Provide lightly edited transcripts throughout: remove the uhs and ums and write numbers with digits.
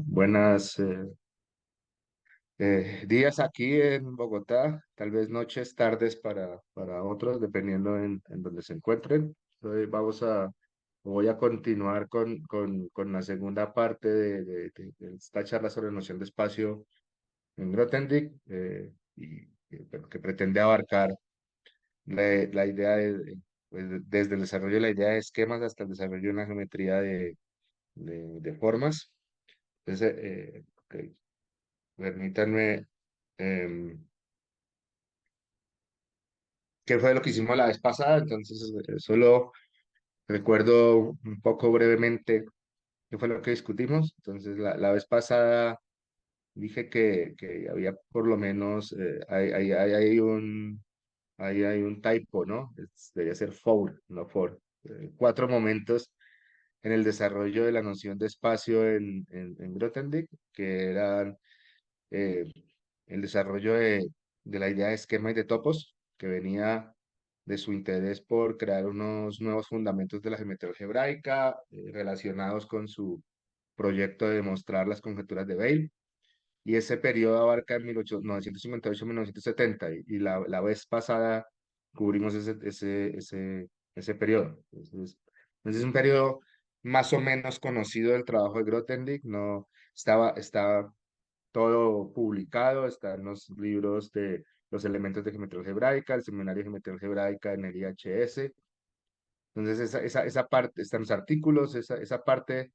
Buenas días aquí en Bogotá, tal vez noches, tardes para otros, dependiendo en donde se encuentren. Hoy voy a continuar con la segunda parte de esta charla sobre noción de espacio en Grothendieck, pero que pretende abarcar la idea pues, desde el desarrollo de la idea de esquemas hasta el desarrollo de una geometría de formas. Entonces, ok. Permítanme, ¿qué fue lo que hicimos la vez pasada? Entonces, solo recuerdo un poco brevemente qué fue lo que discutimos. Entonces, la vez pasada dije que había por lo menos, hay un typo, ¿no? Debería ser four, no four. Cuatro momentos en el desarrollo de la noción de espacio en Grothendieck, que eran eh, el desarrollo de la idea de esquema y de topos, que venía de su interés por crear unos nuevos fundamentos de la geometría algebraica relacionados con su proyecto de demostrar las conjeturas de Weil. Y ese periodo abarca en 1958-1970 y la vez pasada cubrimos ese periodo. Entonces es un periodo más o menos conocido del trabajo de Grothendieck, no estaba todo publicado, están los libros de los elementos de geometría algebraica, el seminario de geometría algebraica en el IHS. Entonces, esa parte, están los artículos, esa parte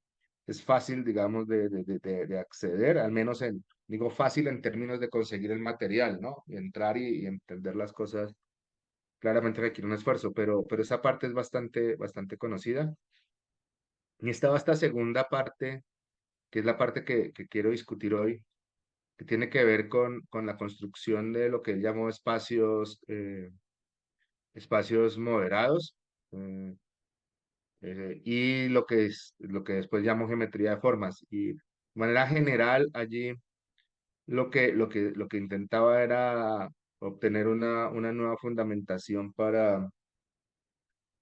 es fácil, digamos, de acceder, al menos digo fácil en términos de conseguir el material, ¿no? Y entrar y entender las cosas claramente requiere un esfuerzo, pero esa parte es bastante conocida. Y estaba esta segunda parte, que es la parte que quiero discutir hoy, que tiene que ver con la construcción de lo que él llamó espacios moderados, eh, y lo que después llamó geometría de formas. Y de manera general, allí lo que intentaba era obtener una nueva fundamentación para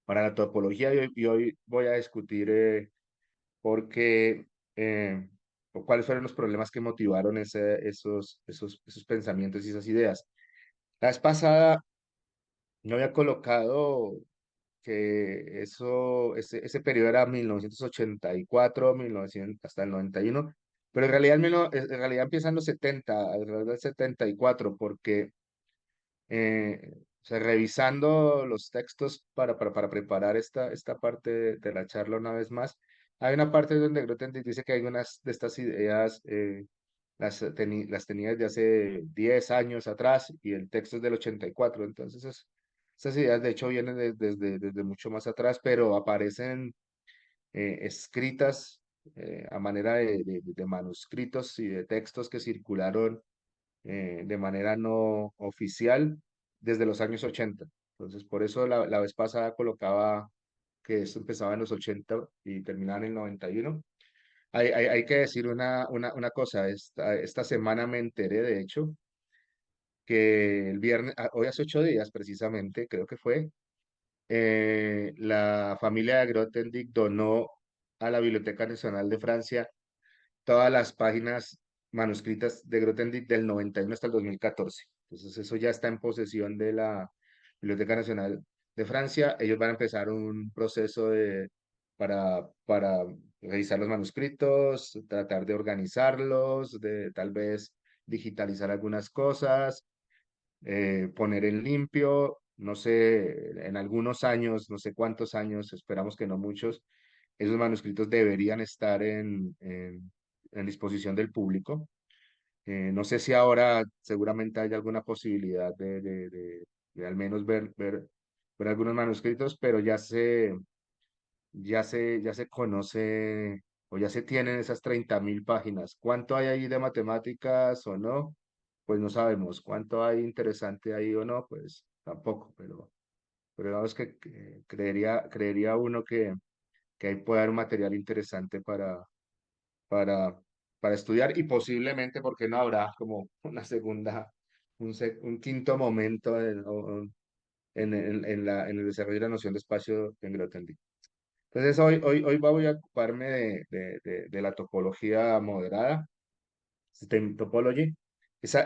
la topología, y hoy voy a discutir por qué, eh, o cuáles fueron los problemas que motivaron esos pensamientos y esas ideas. La vez pasada yo había colocado que ese periodo era 1984, 1900, hasta el 91, pero en realidad, en realidad empiezan los 70, alrededor del 74, porque o sea, revisando los textos para preparar esta parte de la charla una vez más, hay una parte donde Grothendieck dice que hay unas de estas ideas, las tenía desde hace 10 años atrás y el texto es del 84. Entonces esas ideas de hecho vienen desde mucho más atrás, pero aparecen escritas a manera de manuscritos y de textos que circularon de manera no oficial desde los años 80. Entonces, por eso la vez pasada colocaba que esto empezaba en los 80 y terminaba en el 91. Hay que decir una cosa, esta semana me enteré, de hecho, que el viernes, hoy hace 8 días precisamente, creo que fue, la familia de Grothendieck donó a la Biblioteca Nacional de Francia todas las páginas manuscritas de Grothendieck del 91 hasta el 2014. Entonces eso ya está en posesión de la Biblioteca Nacional de Francia. Ellos van a empezar un proceso para revisar los manuscritos, tratar de organizarlos, de tal vez digitalizar algunas cosas, poner en limpio. No sé, en algunos años, no sé cuántos años, esperamos que no muchos, esos manuscritos deberían estar en disposición del público. No sé si ahora seguramente hay alguna posibilidad de al menos ver algunos manuscritos, pero ya se conoce o ya se tienen esas 30.000 páginas. ¿Cuánto hay ahí de matemáticas o no? Pues no sabemos. ¿Cuánto hay interesante ahí o no? Pues tampoco, pero digamos que creería uno que ahí puede haber un material interesante para, para estudiar y posiblemente, porque no habrá como una segunda, un quinto momento en el desarrollo de la noción de espacio en Grothendieck. Entonces hoy voy a ocuparme de la topología moderada, System Topology. Esa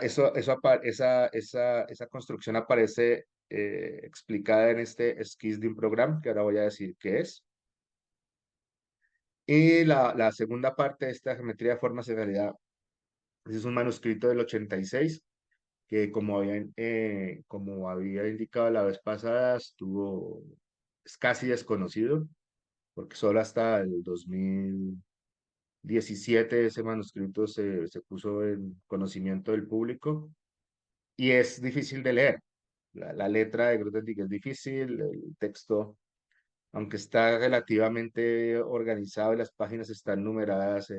construcción aparece explicada en este esquís de un programa que ahora voy a decir qué es. Y la segunda parte de esta geometría de formas en realidad ese es un manuscrito del 86 que como había indicado la vez pasada, es casi desconocido, porque solo hasta el 2017 ese manuscrito se puso en conocimiento del público y es difícil de leer. La letra de Grothendieck es difícil, el texto, aunque está relativamente organizado y las páginas están numeradas,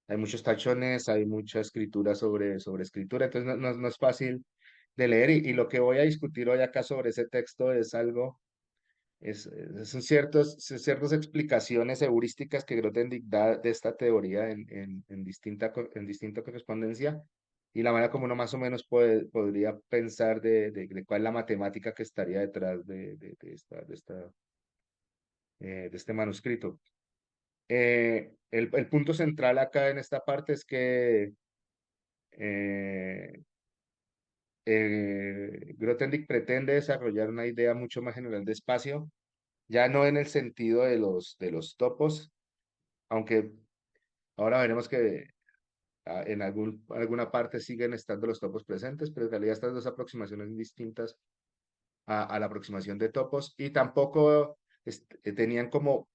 hay muchos tachones, hay mucha escritura sobre escritura, entonces no es fácil de leer y lo que voy a discutir hoy acá sobre ese texto es algo, son ciertas explicaciones heurísticas que Grothendieck da de esta teoría en distinta correspondencia y la manera como uno más o menos podría pensar de cuál es la matemática que estaría detrás de este manuscrito. El punto central acá en esta parte es que eh, Grothendieck pretende desarrollar una idea mucho más general de espacio, ya no en el sentido de los topos, aunque ahora veremos que en alguna parte siguen estando los topos presentes, pero en realidad estas dos aproximaciones son distintas a la aproximación de topos y tampoco tenían como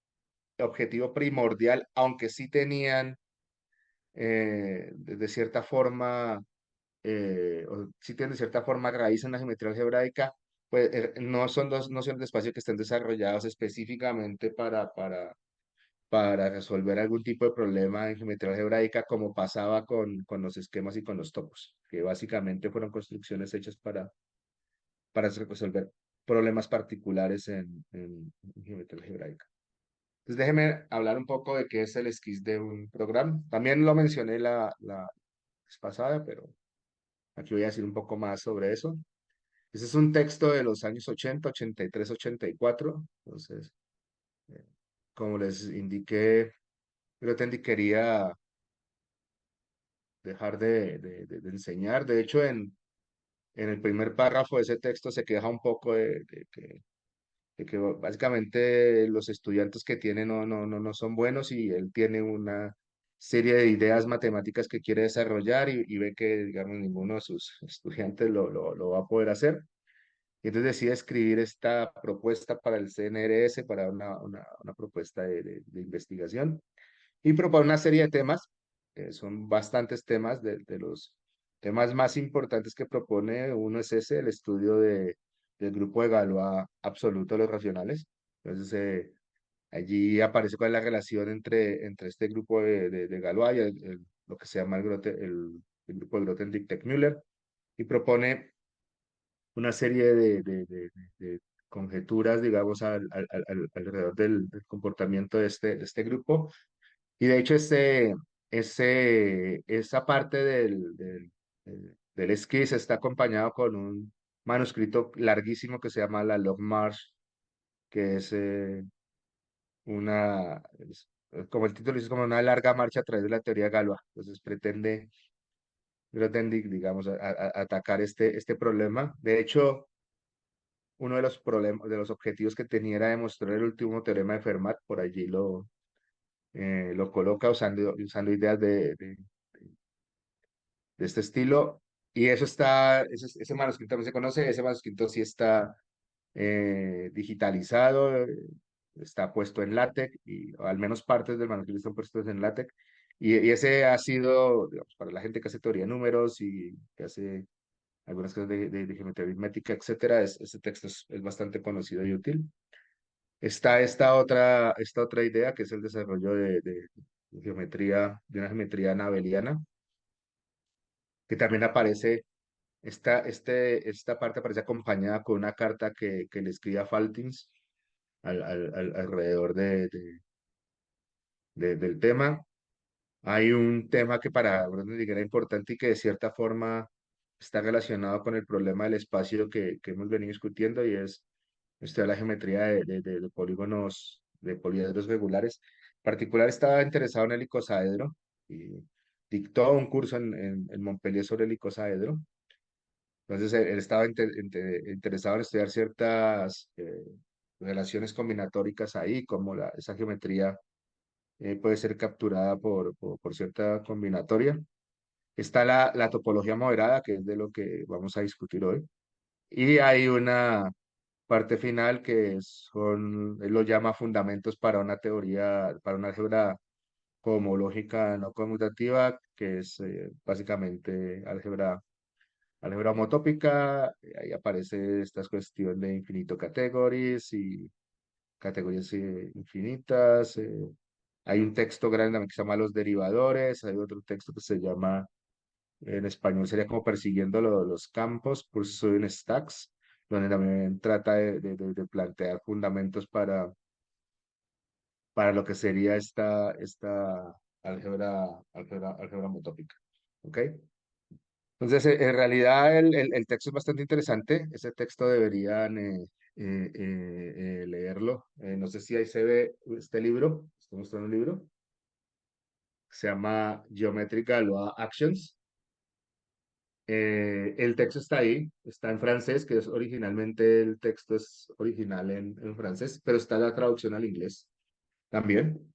objetivo primordial, aunque sí tenían de cierta forma o si tienen de cierta forma raíz en la geometría algebraica, pues no son dos nociones de espacio que estén desarrollados específicamente para resolver algún tipo de problema en geometría algebraica, como pasaba con los esquemas y con los topos, que básicamente fueron construcciones hechas para resolver problemas particulares en geometría algebraica. Entonces déjeme hablar un poco de qué es el esquís de un programa. También lo mencioné la vez pasada, pero aquí voy a decir un poco más sobre eso. Ese es un texto de los años 80, 83, 84. Entonces, eh, como les indiqué, Grothendieck quería dejar de enseñar. De hecho, en el primer párrafo de ese texto se queja un poco de que básicamente los estudiantes que tiene no son buenos y él tiene una serie de ideas matemáticas que quiere desarrollar y ve que, digamos, ninguno de sus estudiantes lo va a poder hacer. Y entonces decide escribir esta propuesta para el CNRS, para una propuesta de investigación, y propone una serie de temas, son bastantes temas, de los temas más importantes que propone, uno es ese, el estudio del grupo de Galois absoluto de los racionales. Entonces, allí aparece cuál es la relación entre este grupo de Galois y lo que se llama el grupo de Grothendieck-Tecmüller, y propone una serie de conjeturas, digamos, alrededor del comportamiento de este grupo. Y de hecho, esa parte del esquís está acompañado con un manuscrito larguísimo que se llama la Log March, que es como el título dice, como una larga marcha a través de la teoría de Galois. Entonces pretende Grothendieck, digamos, atacar este problema. De hecho, uno de los problemas, de los objetivos que tenía era demostrar el último teorema de Fermat, por allí lo coloca usando ideas de este estilo, y ese manuscrito también se conoce, ese manuscrito sí está digitalizado, está puesto en LaTeX, o al menos partes del manuscrito están puestos en LaTeX, y ese ha sido, digamos, para la gente que hace teoría de números y que hace algunas cosas de geometría aritmética, etcétera, ese texto es bastante conocido y útil. Está esta otra idea que es el desarrollo de una geometría nabeliana, que también aparece, esta parte aparece acompañada con una carta que le escribe a Faltins alrededor del tema. Hay un tema que para Grothendieck era importante y que de cierta forma está relacionado con el problema del espacio que hemos venido discutiendo y es la geometría de polígonos de poliedros regulares. En particular estaba interesado en el icosaedro y dictó un curso en Montpellier sobre el icosaedro. Entonces él estaba interesado en estudiar ciertas relaciones combinatóricas ahí, como esa geometría puede ser capturada por cierta combinatoria. Está la topología moderada, que es de lo que vamos a discutir hoy. Y hay una parte final él lo llama fundamentos para una teoría, para una álgebra cohomológica no conmutativa, que es básicamente álgebra homotópica. Ahí aparece esta cuestión de infinito categories y categorías infinitas. Hay un texto grande también que se llama Los derivadores. Hay otro texto que se llama, en español sería como Persiguiendo los campos, Pursuing Stacks, donde también trata de plantear fundamentos para lo que sería esta álgebra homotópica. ¿Ok? Entonces, en realidad el texto es bastante interesante. Ese texto deberían leerlo. No sé si ahí se ve este libro. Estoy mostrando un libro. Se llama Geometrical Law Actions. El texto está ahí, está en francés, que es originalmente el texto es original en francés, pero está la traducción al inglés también.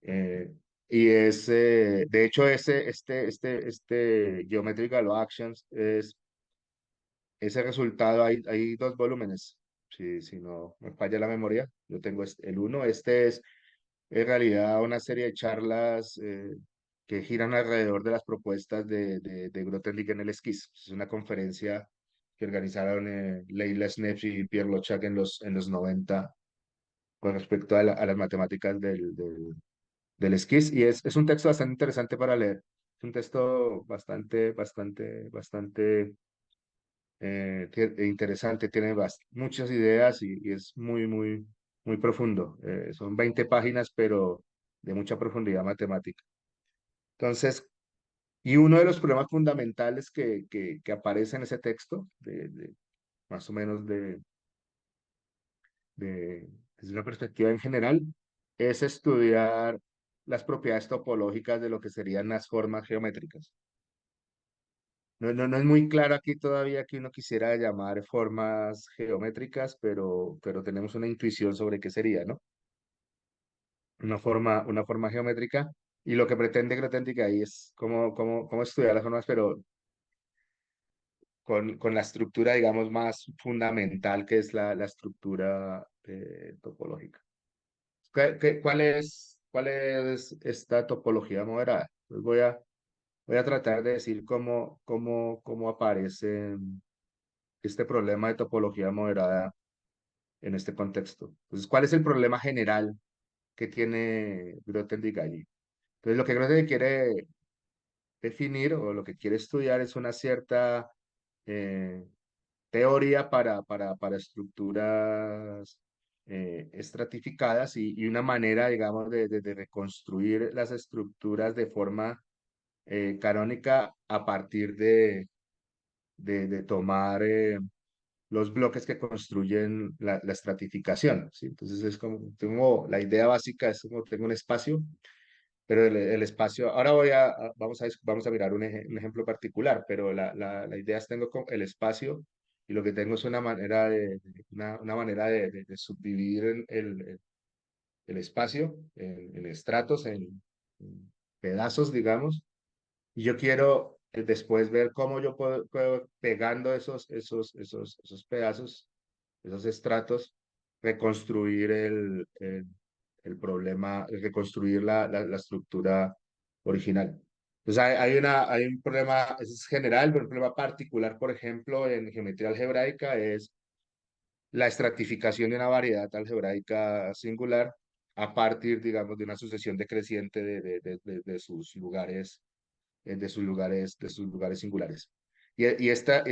Eh, de hecho, este Geometrical Law Actions ese resultado, hay dos volúmenes, si no me falla la memoria, yo tengo el uno, este es en realidad una serie de charlas que giran alrededor de las propuestas de Grothendieck en el esquiz. Es una conferencia que organizaron Leila Snepes y Pierre Lochac en los 90 con respecto a las matemáticas del esquiz. Y es un texto bastante interesante para leer. Es un texto bastante interesante, tiene muchas ideas y es muy profundo. Son 20 páginas, pero de mucha profundidad matemática. Entonces, y uno de los problemas fundamentales que aparece en ese texto, más o menos desde una perspectiva en general, es estudiar las propiedades topológicas de lo que serían las formas geométricas. No es muy claro aquí todavía que uno quisiera llamar formas geométricas, pero tenemos una intuición sobre qué sería, ¿no? Una forma geométrica. Y lo que pretende Grothendieck ahí es cómo estudiar las formas, pero con la estructura, digamos, más fundamental que es la estructura topológica. ¿Cuál es esta topología moderada? Pues voy a tratar de decir cómo aparece este problema de topología moderada en este contexto. Entonces, ¿cuál es el problema general que tiene Grothendieck allí? Entonces, lo que Grothendieck quiere definir o lo que quiere estudiar es una cierta eh, teoría para estructuras estratificadas y una manera, digamos, de reconstruir las estructuras de forma canónica a partir de tomar los bloques que construyen la estratificación, ¿sí? Entonces es como, la idea básica es como tengo un espacio, pero el espacio, ahora vamos a mirar un ejemplo particular, pero la idea es tengo el espacio y lo que tengo es una manera de subdividir el espacio en estratos, en pedazos, digamos, y yo quiero después ver cómo yo puedo pegando esos pedazos, esos estratos, reconstruir el problema, reconstruir la estructura original. Entonces hay un problema, ese es general, pero un problema particular, por ejemplo, en geometría algebraica es la estratificación de una variedad algebraica singular a partir, digamos, de una sucesión decreciente de sus lugares de sus lugares singulares. Y estas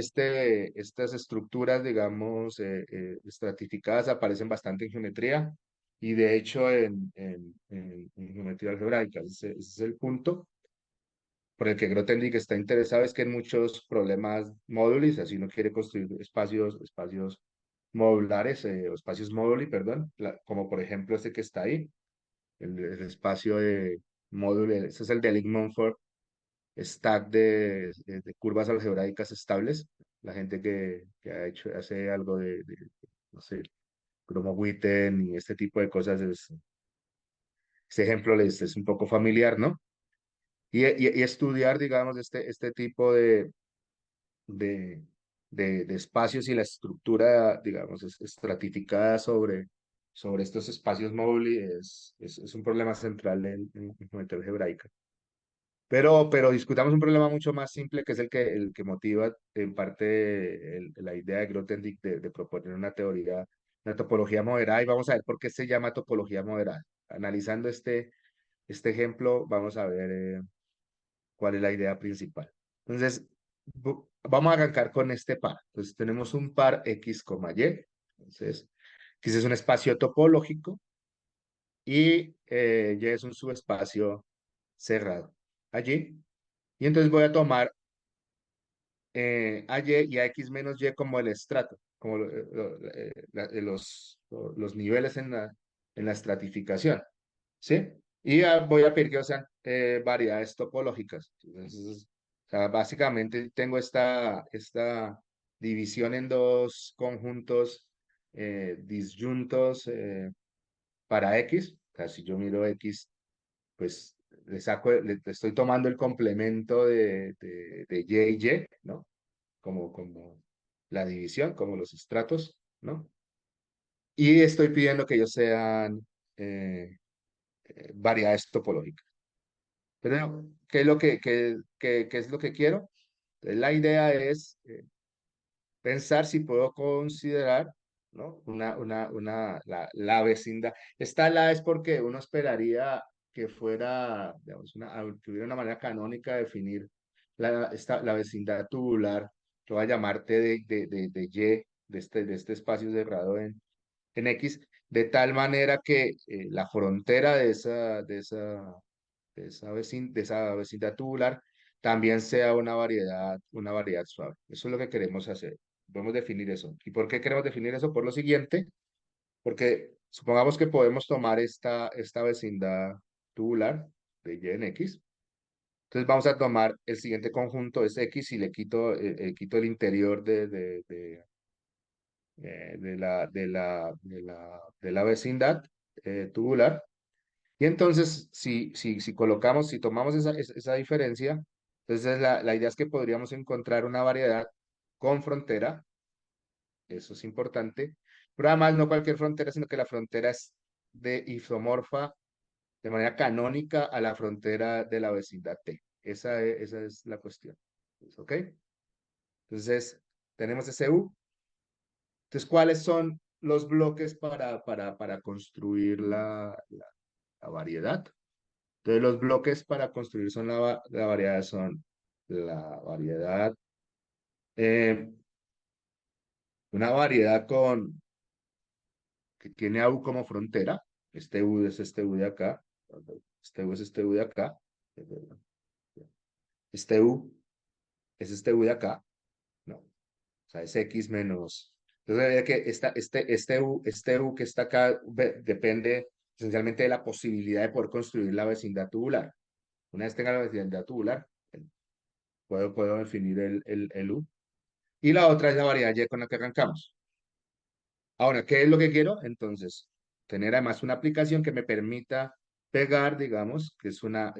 estructuras, digamos, estratificadas aparecen bastante en geometría y de hecho en geometría algebraica. Ese es el punto por el que Grothendieck está interesado, es que en muchos problemas módulos, así uno quiere construir espacios modulares, o espacios módulos, perdón, como por ejemplo este que está ahí, el espacio de módulo, ese es el de Lick-Mumford stack de curvas algebraicas estables. La gente que ha hecho, hace algo no sé, Cromo-Witten y este tipo de cosas, este ejemplo les es un poco familiar, ¿no? Y estudiar, digamos, este tipo de, de espacios y la estructura, digamos, estratificada sobre estos espacios móviles es un problema central en geometría algebraica. Pero discutamos un problema mucho más simple, que es el que motiva en parte la idea de Grothendieck de proponer una teoría, una topología moderada, y vamos a ver por qué se llama topología moderada. Analizando este ejemplo, vamos a ver cuál es la idea principal. Entonces, vamos a arrancar con este par. Entonces, tenemos un par X, Y. Entonces, X es un espacio topológico y Y es un subespacio cerrado allí. Y entonces voy a tomar a Y y a X menos Y como el estrato, como los niveles en la estratificación, ¿sí? Y voy a pedir que sean variedades topológicas. Entonces, o sea, básicamente tengo esta división en dos conjuntos disyuntos para X. O sea, si yo miro X, pues le estoy tomando el complemento de Y y, ¿no? Como la división, como los estratos, ¿no? Y estoy pidiendo que ellos sean eh, variedades topológicas. Pero, ¿qué es lo qué es lo que quiero? Entonces, la idea es pensar si puedo considerar, ¿no? La vecindad. Esta la es porque uno esperaría que fuera, digamos, que hubiera una manera canónica de definir la vecindad tubular, que voy a llamarte de Y, de este espacio cerrado en X, de tal manera que la frontera de esa vecindad tubular también sea una variedad suave. Eso es lo que queremos hacer. Podemos definir eso. ¿Y por qué queremos definir eso? Por lo siguiente, porque supongamos que podemos tomar esta vecindad tubular de Y en X. Entonces vamos a tomar el siguiente conjunto, es X, y quito el interior de la vecindad tubular. Y entonces, si colocamos, si tomamos esa diferencia, entonces la idea es que podríamos encontrar una variedad con frontera, eso es importante, pero además no cualquier frontera, sino que la frontera es de isomorfa de manera canónica a la frontera de la vecindad T. Esa es la cuestión. ¿Ok? Entonces, tenemos ese U. Entonces, ¿cuáles son los bloques para construir la variedad? Entonces, los bloques para construir la variedad son la variedad, eh, una variedad que tiene a U como frontera. Este U es este U de acá. Este U es este U de acá. Este U es este U de acá. No, o sea, es X menos. Entonces, veía que este U que está acá depende esencialmente de la posibilidad de poder construir la vecindad tubular. Una vez tenga la vecindad tubular, puedo definir el U. Y la otra es la variedad Y con la que arrancamos. Ahora, ¿qué es lo que quiero? Entonces, tener además una aplicación que me permita pegar, digamos, que es una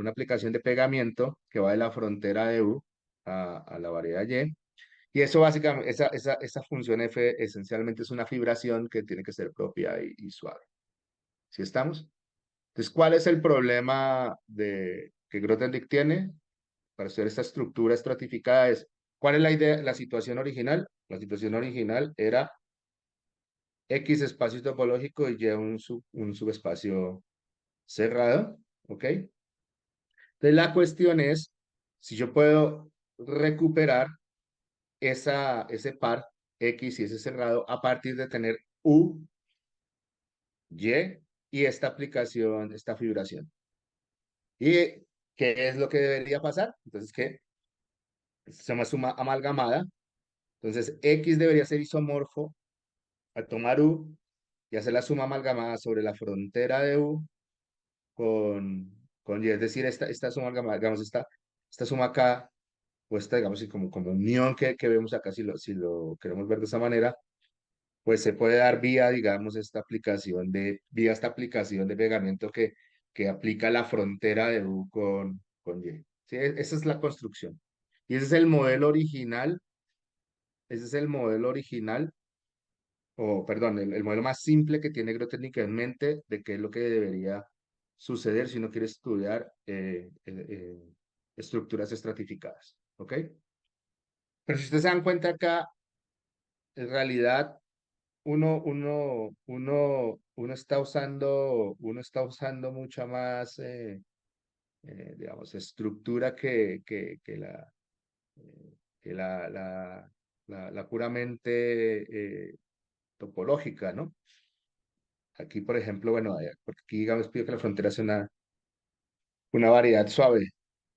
aplicación de pegamiento que va de la frontera de U a la variedad Y. Y eso básicamente, esa función F esencialmente es una fibración que tiene que ser propia y suave. ¿Sí estamos? Entonces, ¿cuál es el problema que Grothendieck tiene? Para hacer esta estructura estratificada ¿cuál es la idea, la situación original? La situación original era X espacio topológico y Y un subespacio cerrado, ¿ok? Entonces la cuestión es si yo puedo recuperar ese par X y ese cerrado a partir de tener U, Y y esta aplicación, esta fibración. ¿Y qué es lo que debería pasar? Entonces, ¿qué? Se llama suma amalgamada. Entonces, X debería ser isomorfo a tomar U y hacer la suma amalgamada sobre la frontera de U con Y. Es decir, esta suma amalgamada, digamos, esta suma acá, o esta, digamos, y como unión que vemos acá, si lo queremos ver de esa manera, pues se puede dar vía, digamos, vía esta aplicación de pegamiento que aplica la frontera de U con Y. ¿Sí? Esa es la construcción. Y ese es el modelo original, ese es el modelo original, o perdón, el modelo más simple que tiene Grothendieck en mente de qué es lo que debería suceder si uno quiere estudiar estructuras estratificadas. ¿Ok? Pero si ustedes se dan cuenta acá, en realidad uno está usando mucha más, digamos, estructura que la puramente topológica, ¿no? Aquí, por ejemplo, bueno, porque aquí, digamos, pido que la frontera sea una variedad suave.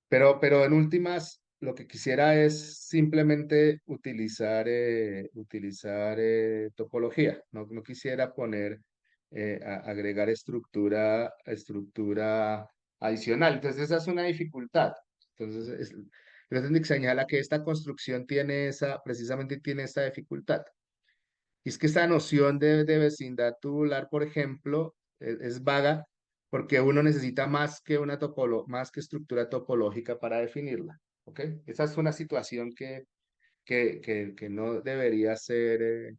Pero en últimas, lo que quisiera es simplemente utilizar topología. No quisiera agregar estructura adicional. Entonces, esa es una dificultad. Entonces, Grothendieck señala que esta construcción precisamente tiene esa dificultad. Y es que esta noción de vecindad tubular, por ejemplo, es vaga porque uno necesita más que estructura topológica para definirla. ¿Ok? Esa es una situación que no debería ser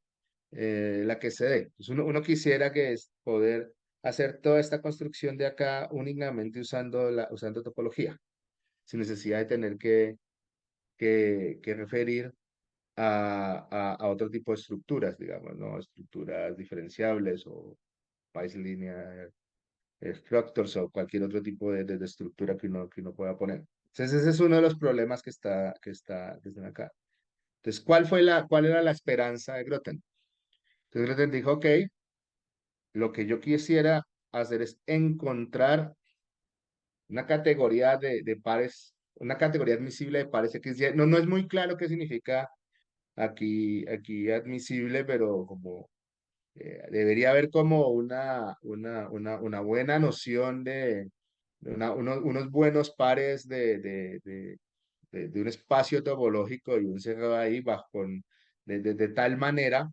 la que se dé. Pues uno quisiera que es poder hacer toda esta construcción de acá únicamente usando topología, sin necesidad de tener que referir a otro tipo de estructuras, digamos, ¿no? Estructuras diferenciables o Pice linear structures o cualquier otro tipo de estructura que uno pueda poner. Entonces, ese es uno de los problemas que está desde acá. Entonces, ¿cuál era la esperanza de Grotten? Entonces, Grotten dijo, ok, lo que yo quisiera hacer es encontrar una categoría de pares, una categoría admisible de pares XY. No es muy claro qué significa aquí admisible, pero como debería haber como una buena noción unos buenos pares de un espacio topológico y un cerrado ahí de tal manera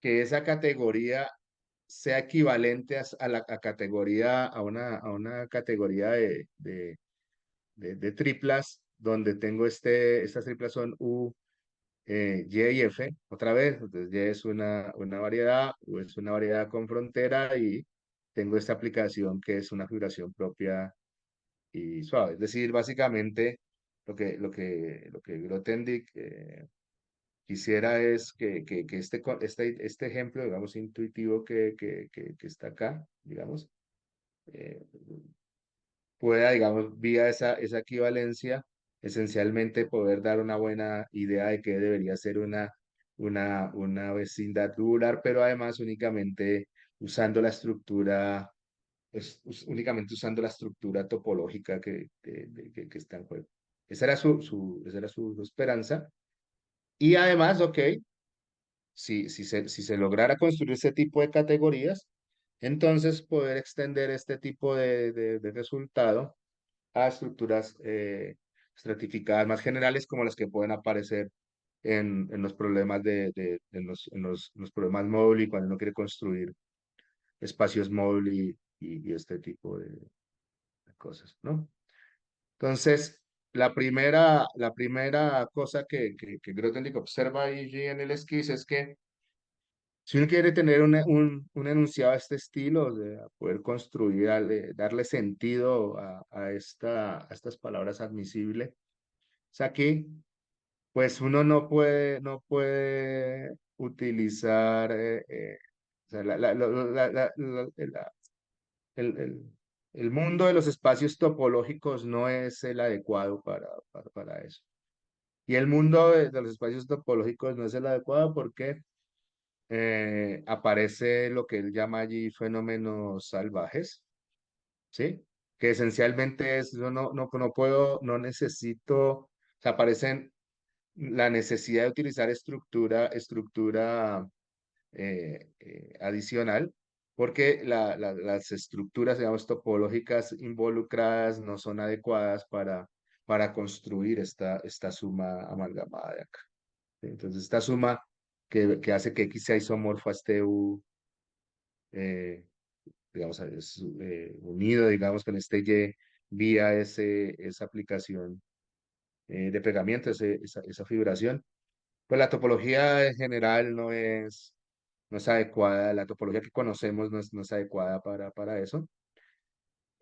que esa categoría sea equivalente a una categoría de triplas, donde tengo estas triplas son U, Y y F, otra vez, entonces Y es una variedad, U es una variedad con frontera y tengo esta aplicación que es una figuración propia y suave. Es decir, básicamente lo que Grothendieck quisiera es que este ejemplo, digamos, intuitivo que está acá, digamos, eh, pueda, digamos, vía esa equivalencia, esencialmente poder dar una buena idea de qué debería ser una vecindad tubular, pero además únicamente usando la estructura topológica que está en juego. Esa era su esperanza. Y además, ok, si se lograra construir ese tipo de categorías, entonces poder extender este tipo de resultado a estructuras estratificadas más generales como las que pueden aparecer en los problemas en los problemas móviles y cuando uno quiere construir espacios móviles y este tipo de cosas, ¿no? Entonces, la primera cosa que Grothendieck observa allí en el esquís es que si uno quiere tener un enunciado de este estilo, de poder construir, darle sentido a estas palabras admisibles, es aquí, pues uno no puede utilizar, o sea, el mundo de los espacios topológicos no es el adecuado para eso. Y el mundo de los espacios topológicos no es el adecuado porque aparece lo que él llama allí fenómenos salvajes, ¿sí? Que esencialmente es, yo no puedo, no necesito, o sea, aparecen la necesidad de utilizar estructura adicional, porque las estructuras, digamos, topológicas involucradas no son adecuadas para construir esta suma amalgamada de acá. ¿Sí? Entonces, esta suma que hace que X sea isomorfo a este U, eh, digamos, es, unido, digamos, con este Y vía esa aplicación de pegamiento, esa figuración, pues la topología en general no es adecuada, la topología que conocemos no es adecuada para eso.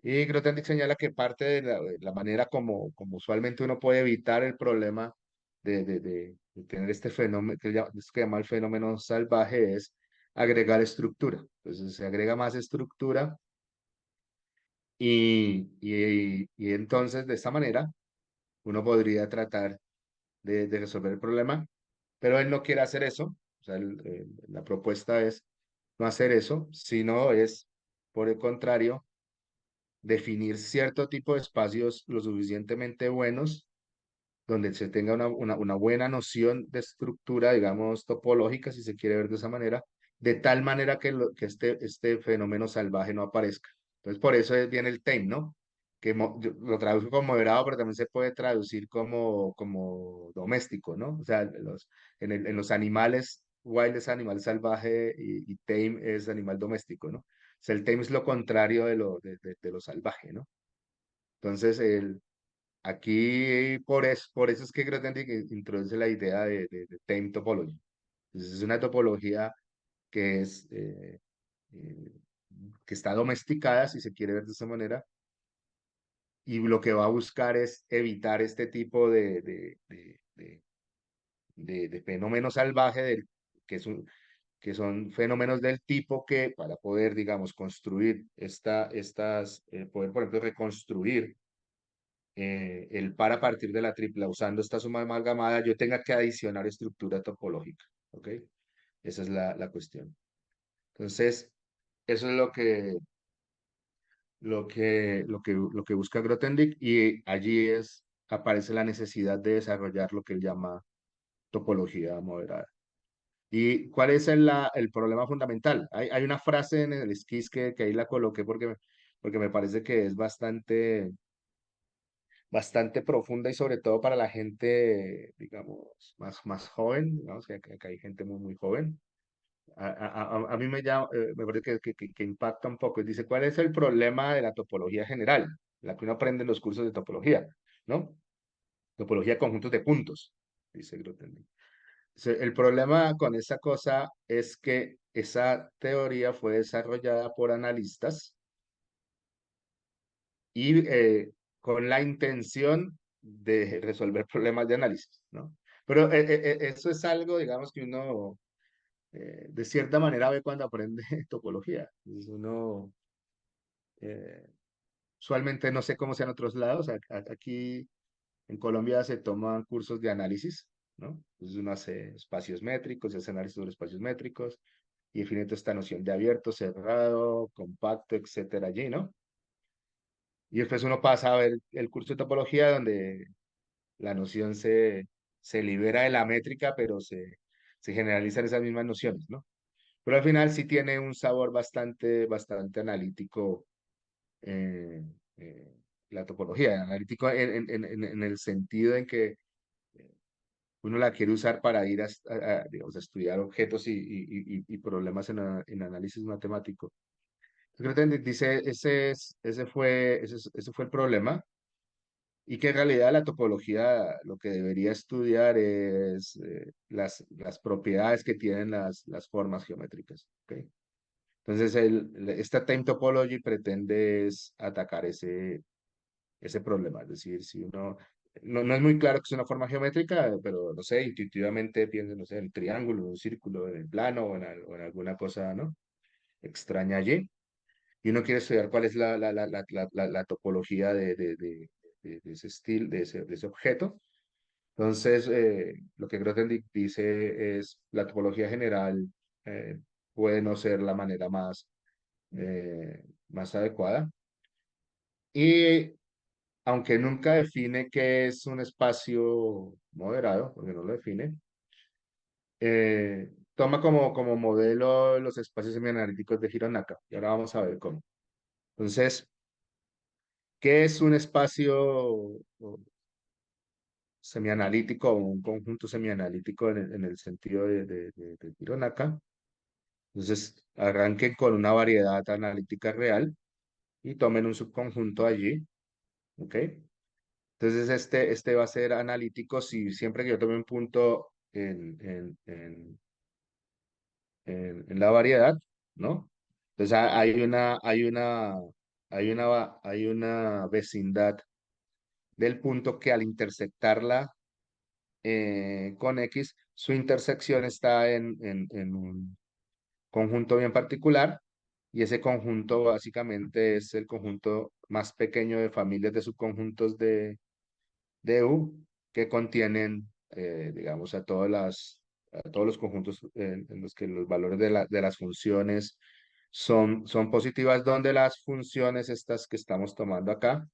Y Grothendieck señala que parte de la manera como usualmente uno puede evitar el problema de tener este fenómeno, que llama el fenómeno salvaje, es agregar estructura. Entonces se agrega más estructura y entonces de esta manera uno podría tratar de resolver el problema, pero él no quiere hacer eso. O sea, la propuesta es no hacer eso, sino es, por el contrario, definir cierto tipo de espacios lo suficientemente buenos donde se tenga una buena noción de estructura, digamos, topológica, si se quiere ver de esa manera, de tal manera que este fenómeno salvaje no aparezca. Entonces, por eso viene el TAME, ¿no? Yo lo traduzco como moderado, pero también se puede traducir como doméstico, ¿no? O sea, en los animales, wild es animal salvaje y tame es animal doméstico, ¿no? O sea, el tame es lo contrario de lo salvaje, ¿no? Entonces, aquí por eso es que Grothendieck introduce la idea de Tame Topology. Entonces, es una topología que eh, que está domesticada, si se quiere ver de esa manera, y lo que va a buscar es evitar este tipo de fenómeno salvaje que, que son fenómenos del tipo que para poder, digamos, construir poder, por ejemplo, reconstruir el par a partir de la tripla usando esta suma amalgamada, yo tenga que adicionar estructura topológica, ¿ok? Esa es la cuestión. Entonces, eso es lo que busca Grothendieck y allí aparece la necesidad de desarrollar lo que él llama topología moderada. ¿Y cuál es el problema fundamental? Hay una frase en el esquís que ahí la coloqué porque me parece que es bastante profunda y sobre todo para la gente, digamos, más joven, digamos que hay gente muy joven. A mí me parece que impacta un poco. Dice, ¿cuál es el problema de la topología general? La que uno aprende en los cursos de topología, ¿no? Topología de conjuntos de puntos, dice Grothendieck. El problema con esa cosa es que esa teoría fue desarrollada por analistas y con la intención de resolver problemas de análisis, ¿no? Pero eso es algo, digamos, que uno de cierta manera ve cuando aprende topología. Entonces uno eh, usualmente no sé cómo sea en otros lados. Aquí en Colombia se toman cursos de análisis, ¿no? Entonces uno hace espacios métricos, hace análisis sobre espacios métricos y define toda esta noción de abierto, cerrado, compacto, etcétera, allí, ¿no? Y después uno pasa a ver el curso de topología donde la noción se libera de la métrica, pero se generalizan esas mismas nociones, ¿no? Pero al final sí tiene un sabor bastante analítico eh, eh, la topología, analítico en el sentido en que uno la quiere usar para ir digamos, a estudiar objetos y problemas en análisis matemático. Creo que dice, ese fue el problema. Y que en realidad la topología lo que debería estudiar es las propiedades que tienen las formas geométricas. ¿Ok? Entonces, esta time topology pretende es atacar ese problema. Es decir, si uno no es muy claro que es una forma geométrica, pero no sé, intuitivamente piensa, no sé, en el triángulo, en un círculo, en el plano o en alguna cosa, ¿no? Extraña allí y uno quiere estudiar cuál es la topología de ese estilo, de ese objeto. Entonces, lo que Grothendieck dice es la topología general eh, puede no ser la manera más adecuada. Y aunque nunca define qué es un espacio moderado, porque no lo define, toma como modelo los espacios semianalíticos de Hironaka. Y ahora vamos a ver cómo. Entonces, ¿qué es un espacio semianalítico o un conjunto semianalítico en el sentido de Hironaka? Entonces, arranquen con una variedad analítica real y tomen un subconjunto allí, ¿ok? Entonces, este va a ser analítico si siempre que yo tome un punto en la variedad, ¿no? Entonces, hay una vecindad del punto que al intersectarla con X, su intersección está en un conjunto bien particular, y ese conjunto básicamente es el conjunto más pequeño de familias de subconjuntos de U que contienen, digamos, a todos los conjuntos en los que los valores de las funciones son positivas, donde las funciones estas que estamos tomando acá,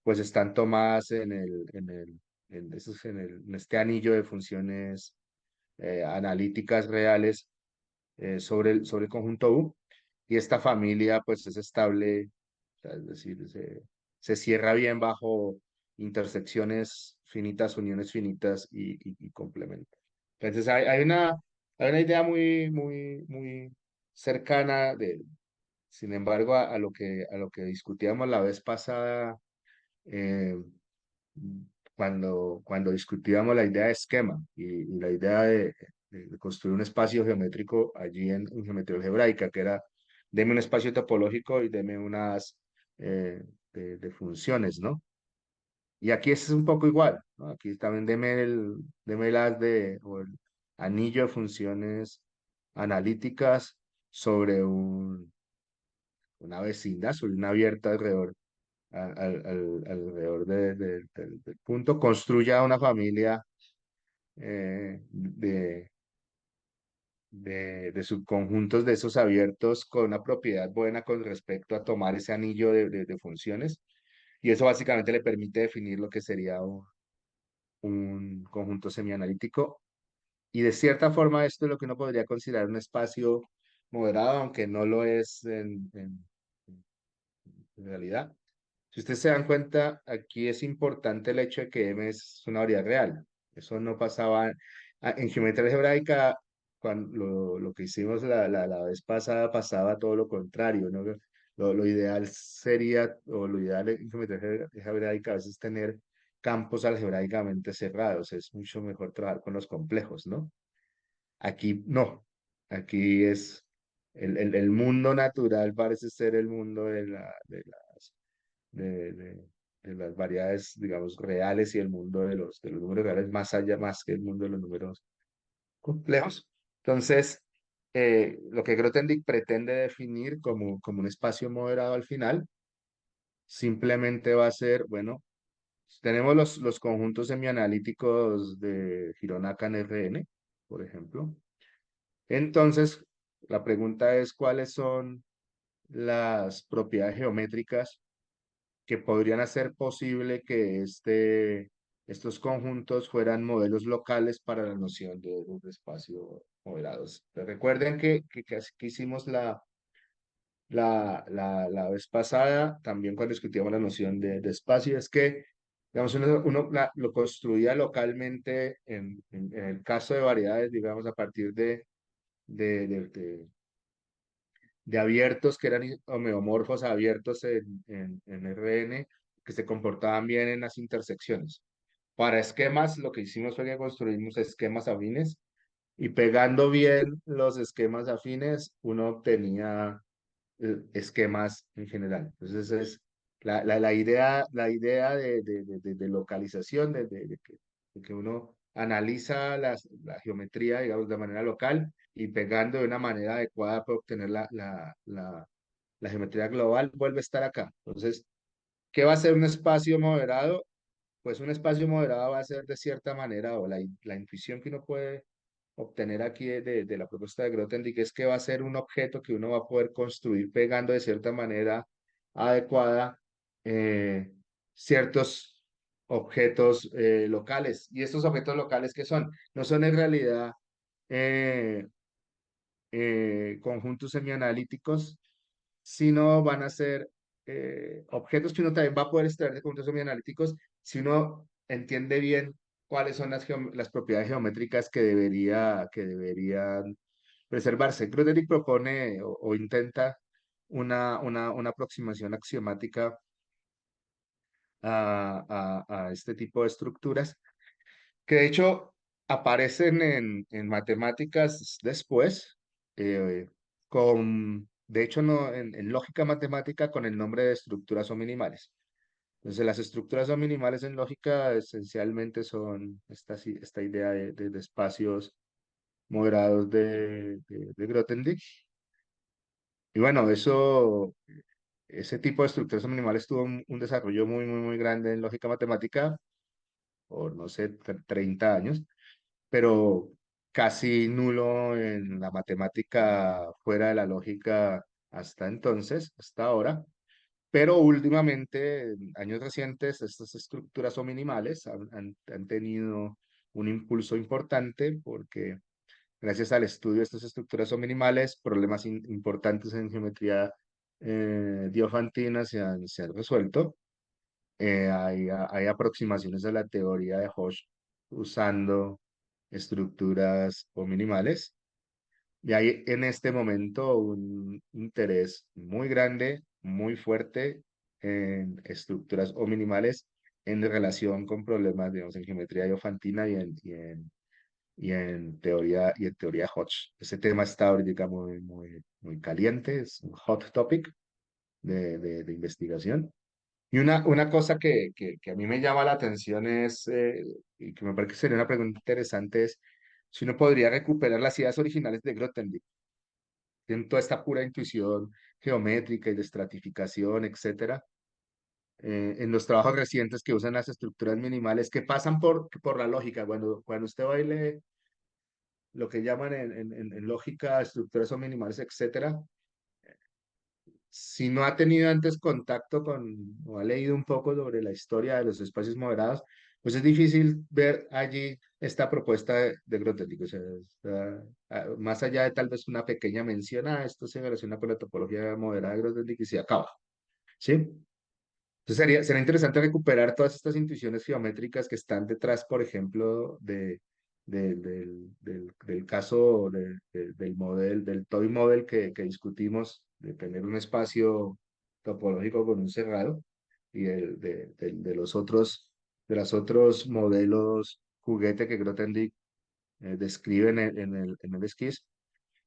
pues están tomadas en este anillo de funciones analíticas reales sobre el conjunto U, y esta familia pues es estable, o sea, es decir, se cierra bien bajo intersecciones finitas, uniones finitas y complementos. Entonces hay una idea muy, muy, muy cercana sin embargo, a lo que discutíamos la vez pasada, eh, cuando discutíamos la idea de esquema y la idea de construir un espacio geométrico allí en geometría algebraica, que era, deme un espacio topológico y deme unas de funciones, ¿no? Y aquí es un poco igual, ¿no? Aquí también deme o el anillo de funciones analíticas sobre una vecindad, sobre una abierta alrededor del punto. Construya una familia de subconjuntos de esos abiertos con una propiedad buena con respecto a tomar ese anillo de funciones. Y eso básicamente le permite definir lo que sería un conjunto semianalítico. Y de cierta forma esto es lo que uno podría considerar un espacio moderado, aunque no lo es en realidad. Si ustedes se dan cuenta, aquí es importante el hecho de que M es una variedad real. Eso no pasaba en geometría algebraica. Cuando lo que hicimos la vez pasada pasaba todo lo contrario, ¿no? Lo ideal sería, o lo ideal en geometría algebraica a veces es tener campos algebraicamente cerrados. Es mucho mejor trabajar con los complejos, ¿no? Aquí no. Aquí es el mundo natural, parece ser el mundo de, de- de las variedades, digamos, reales, y el mundo de los números reales más allá, más que el mundo de los números complejos. Entonces, lo que Grothendieck pretende definir como un espacio moderado al final, simplemente va a ser, bueno, tenemos los conjuntos semianalíticos de Hironaka en Rn, por ejemplo. Entonces, la pregunta es, ¿cuáles son las propiedades geométricas que podrían hacer posible que estos conjuntos fueran modelos locales para la noción de un espacio moderados? Recuerden que hicimos la vez pasada, también cuando discutíamos la noción de espacio, es que, digamos, uno lo construía localmente en el caso de variedades, digamos, a partir de abiertos que eran homeomorfos a abiertos en Rn, que se comportaban bien en las intersecciones. Para esquemas, lo que hicimos fue que construimos esquemas afines, y pegando bien los esquemas afines, uno obtenía esquemas en general. Entonces es la idea de localización, de que uno analiza la geometría, digamos, de manera local, y pegando de una manera adecuada para obtener la geometría global, vuelve a estar acá. Entonces, ¿qué va a ser un espacio moderado? Pues un espacio moderado va a ser de cierta manera, o la intuición que uno puede obtener aquí de la propuesta de Grothendieck, es que va a ser un objeto que uno va a poder construir pegando de cierta manera adecuada ciertos objetos locales. ¿Y estos objetos locales qué son? No son en realidad eh, conjuntos semianalíticos, sino van a ser objetos que uno también va a poder extraer de conjuntos semianalíticos si uno entiende bien cuáles son las propiedades geométricas que deberían preservarse. Grothendieck propone o intenta una aproximación axiomática a este tipo de estructuras, que de hecho aparecen en matemáticas después, de hecho no, en lógica matemática con el nombre de estructuras o minimales. Entonces las estructuras o minimales en lógica esencialmente son esta idea de espacios moderados de Grothendieck. Y bueno, ese tipo de estructuras o minimales tuvo un desarrollo muy, muy, muy grande en lógica matemática por, no sé, 30 años, pero casi nulo en la matemática fuera de la lógica hasta entonces, hasta ahora. Pero últimamente, en años recientes, estas estructuras o minimales han tenido un impulso importante porque gracias al estudio de estas estructuras o minimales, problemas importantes en geometría diofantina se han resuelto. Hay aproximaciones a la teoría de Hoche usando estructuras o minimales. Y hay en este momento un interés muy grande, muy fuerte en estructuras o minimales en relación con problemas, digamos, en geometría diofantina y en teoría Hodge. Ese tema está ahorita muy, muy, muy caliente, es un hot topic de investigación. Y una cosa que a mí me llama la atención es, y que me parece que sería una pregunta interesante, es si uno podría recuperar las ideas originales de Grothendieck, en toda esta pura intuición geométrica y de estratificación, etcétera, en los trabajos recientes que usan las estructuras minimales que pasan por la lógica. Cuando usted va y lee lo que llaman en lógica estructuras o minimales, etcétera, si no ha tenido antes contacto con o ha leído un poco sobre la historia de los espacios moderados, pues es difícil ver allí esta propuesta de Grothendieck. O sea, más allá de tal vez una pequeña mención a esto se relaciona con la topología moderada de Grothendieck y se acaba, ¿sí? Entonces sería interesante recuperar todas estas intuiciones geométricas que están detrás, por ejemplo, del caso del toy model que discutimos, de tener un espacio topológico con un cerrado, y de los otros modelos juguete que Grothendieck describe en el esquiz,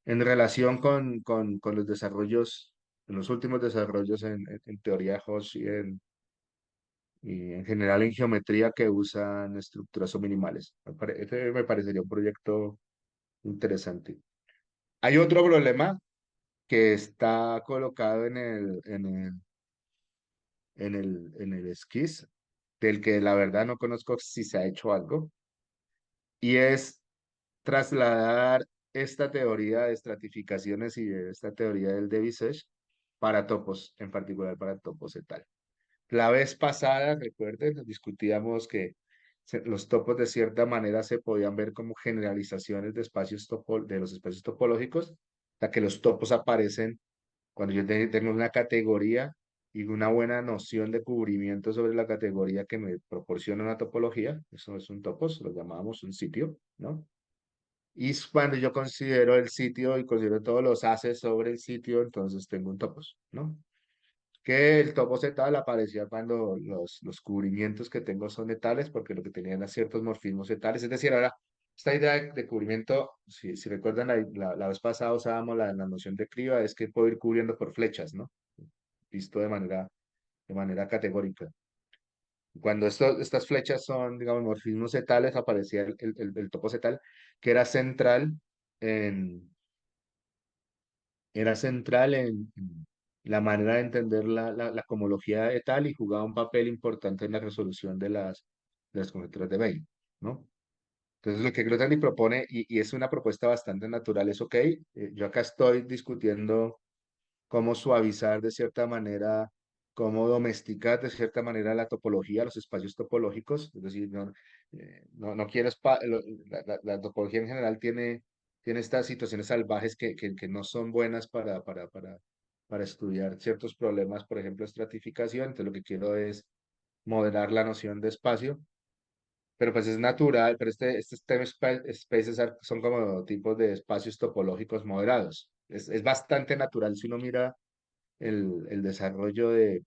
en relación con los desarrollos, en los últimos desarrollos en teoría de Hodge y en general en geometría que usan estructuras o minimales. Este me parecería un proyecto interesante. Hay otro problema que está colocado en el esquiz, del que la verdad no conozco si se ha hecho algo, y es trasladar esta teoría de estratificaciones y de esta teoría del Debye-Sech para topos, en particular para topos etales. La vez pasada, recuerden, discutíamos que los topos de cierta manera se podían ver como generalizaciones de de los espacios topológicos, hasta que los topos aparecen cuando yo tengo una categoría y una buena noción de cubrimiento sobre la categoría que me proporciona una topología. Eso es un topos, lo llamamos un sitio, ¿no? Y es cuando yo considero el sitio y considero todos los haces sobre el sitio, entonces tengo un topos, ¿no? Que el topo tal aparecía cuando los cubrimientos que tengo son etales, porque lo que tenían eran ciertos morfismos etales. Es decir, ahora, esta idea de cubrimiento, si recuerdan, la vez pasada usábamos la noción de criba, es que puedo ir cubriendo por flechas, ¿no? Visto de manera categórica. Cuando estas flechas son, digamos, morfismos etales, aparecía el topo cetal, que era central en la manera de entender la cohomología de tal y jugaba un papel importante en la resolución de las conjeturas de Bain, ¿no? Entonces, lo que Grothendieck propone, y es una propuesta bastante natural, es, ok, yo acá estoy discutiendo cómo suavizar de cierta manera cómo domesticar de cierta manera la topología, los espacios topológicos, es decir, no quiero la topología en general tiene estas situaciones salvajes que no son buenas para estudiar ciertos problemas, por ejemplo, estratificación, entonces lo que quiero es modelar la noción de espacio, pero pues es natural, pero estos spaces son como tipos de espacios topológicos moderados. Es bastante natural si uno mira el desarrollo de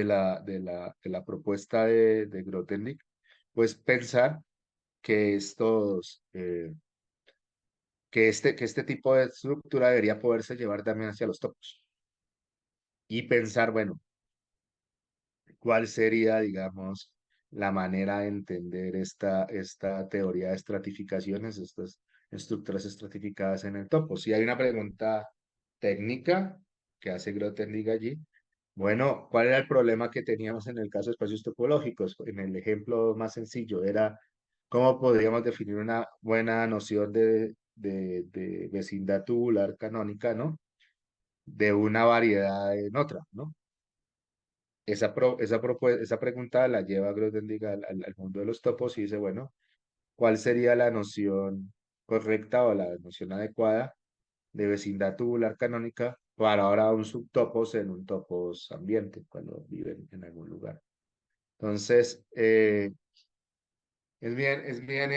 la propuesta de Grothendieck, pues pensar que que este tipo de estructura debería poderse llevar también hacia los topos y pensar, bueno, cuál sería, digamos, la manera de entender esta teoría de estratificaciones, estas estructuras estratificadas en el topo. Si hay una pregunta técnica que hace Grothendieck allí, bueno, ¿cuál era el problema que teníamos en el caso de espacios topológicos? En el ejemplo más sencillo era cómo podríamos definir una buena noción de vecindad tubular canónica, ¿no? De una variedad en otra, ¿no? Esa pregunta la lleva Grothendieck al mundo de los topos y dice, bueno, ¿cuál sería la noción correcta o la noción adecuada de vecindad tubular canónica para ahora un subtopos en un topos ambiente, cuando viven en algún lugar? Entonces, es bien, es bien,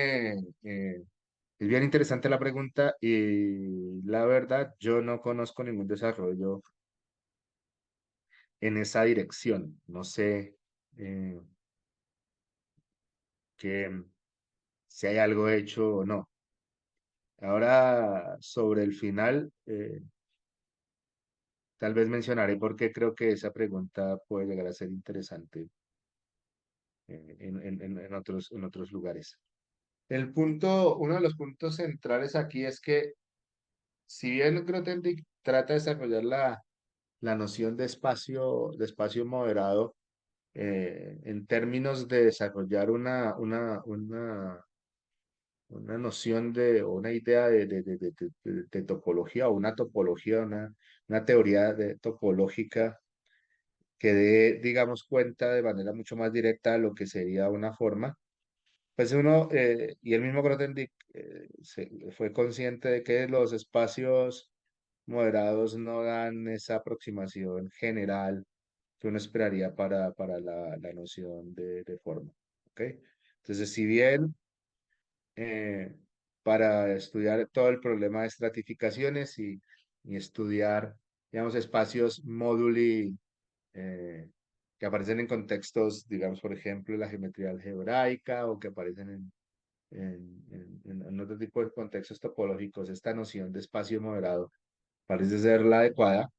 es bien interesante la pregunta y la verdad, yo no conozco ningún desarrollo en esa dirección. No sé eh, que, si hay algo hecho o no. Ahora, sobre el final, tal vez mencionaré por qué creo que esa pregunta puede llegar a ser interesante en otros lugares. Uno de los puntos centrales aquí es que si bien Grothendieck trata de desarrollar la noción de espacio moderado en términos de desarrollar una noción o una idea de topología o una topología, una teoría topológica que dé, digamos, cuenta de manera mucho más directa de lo que sería una forma. Pues uno, y el mismo Grothendieck fue consciente de que los espacios moderados no dan esa aproximación general que uno esperaría para la noción de forma. ¿Ok? Entonces, si bien eh, para estudiar todo el problema de estratificaciones y estudiar, digamos, espacios móduli eh, que aparecen en contextos, digamos, por ejemplo, la geometría algebraica o que aparecen en otro tipo de contextos topológicos, esta noción de espacio moderado parece ser la adecuada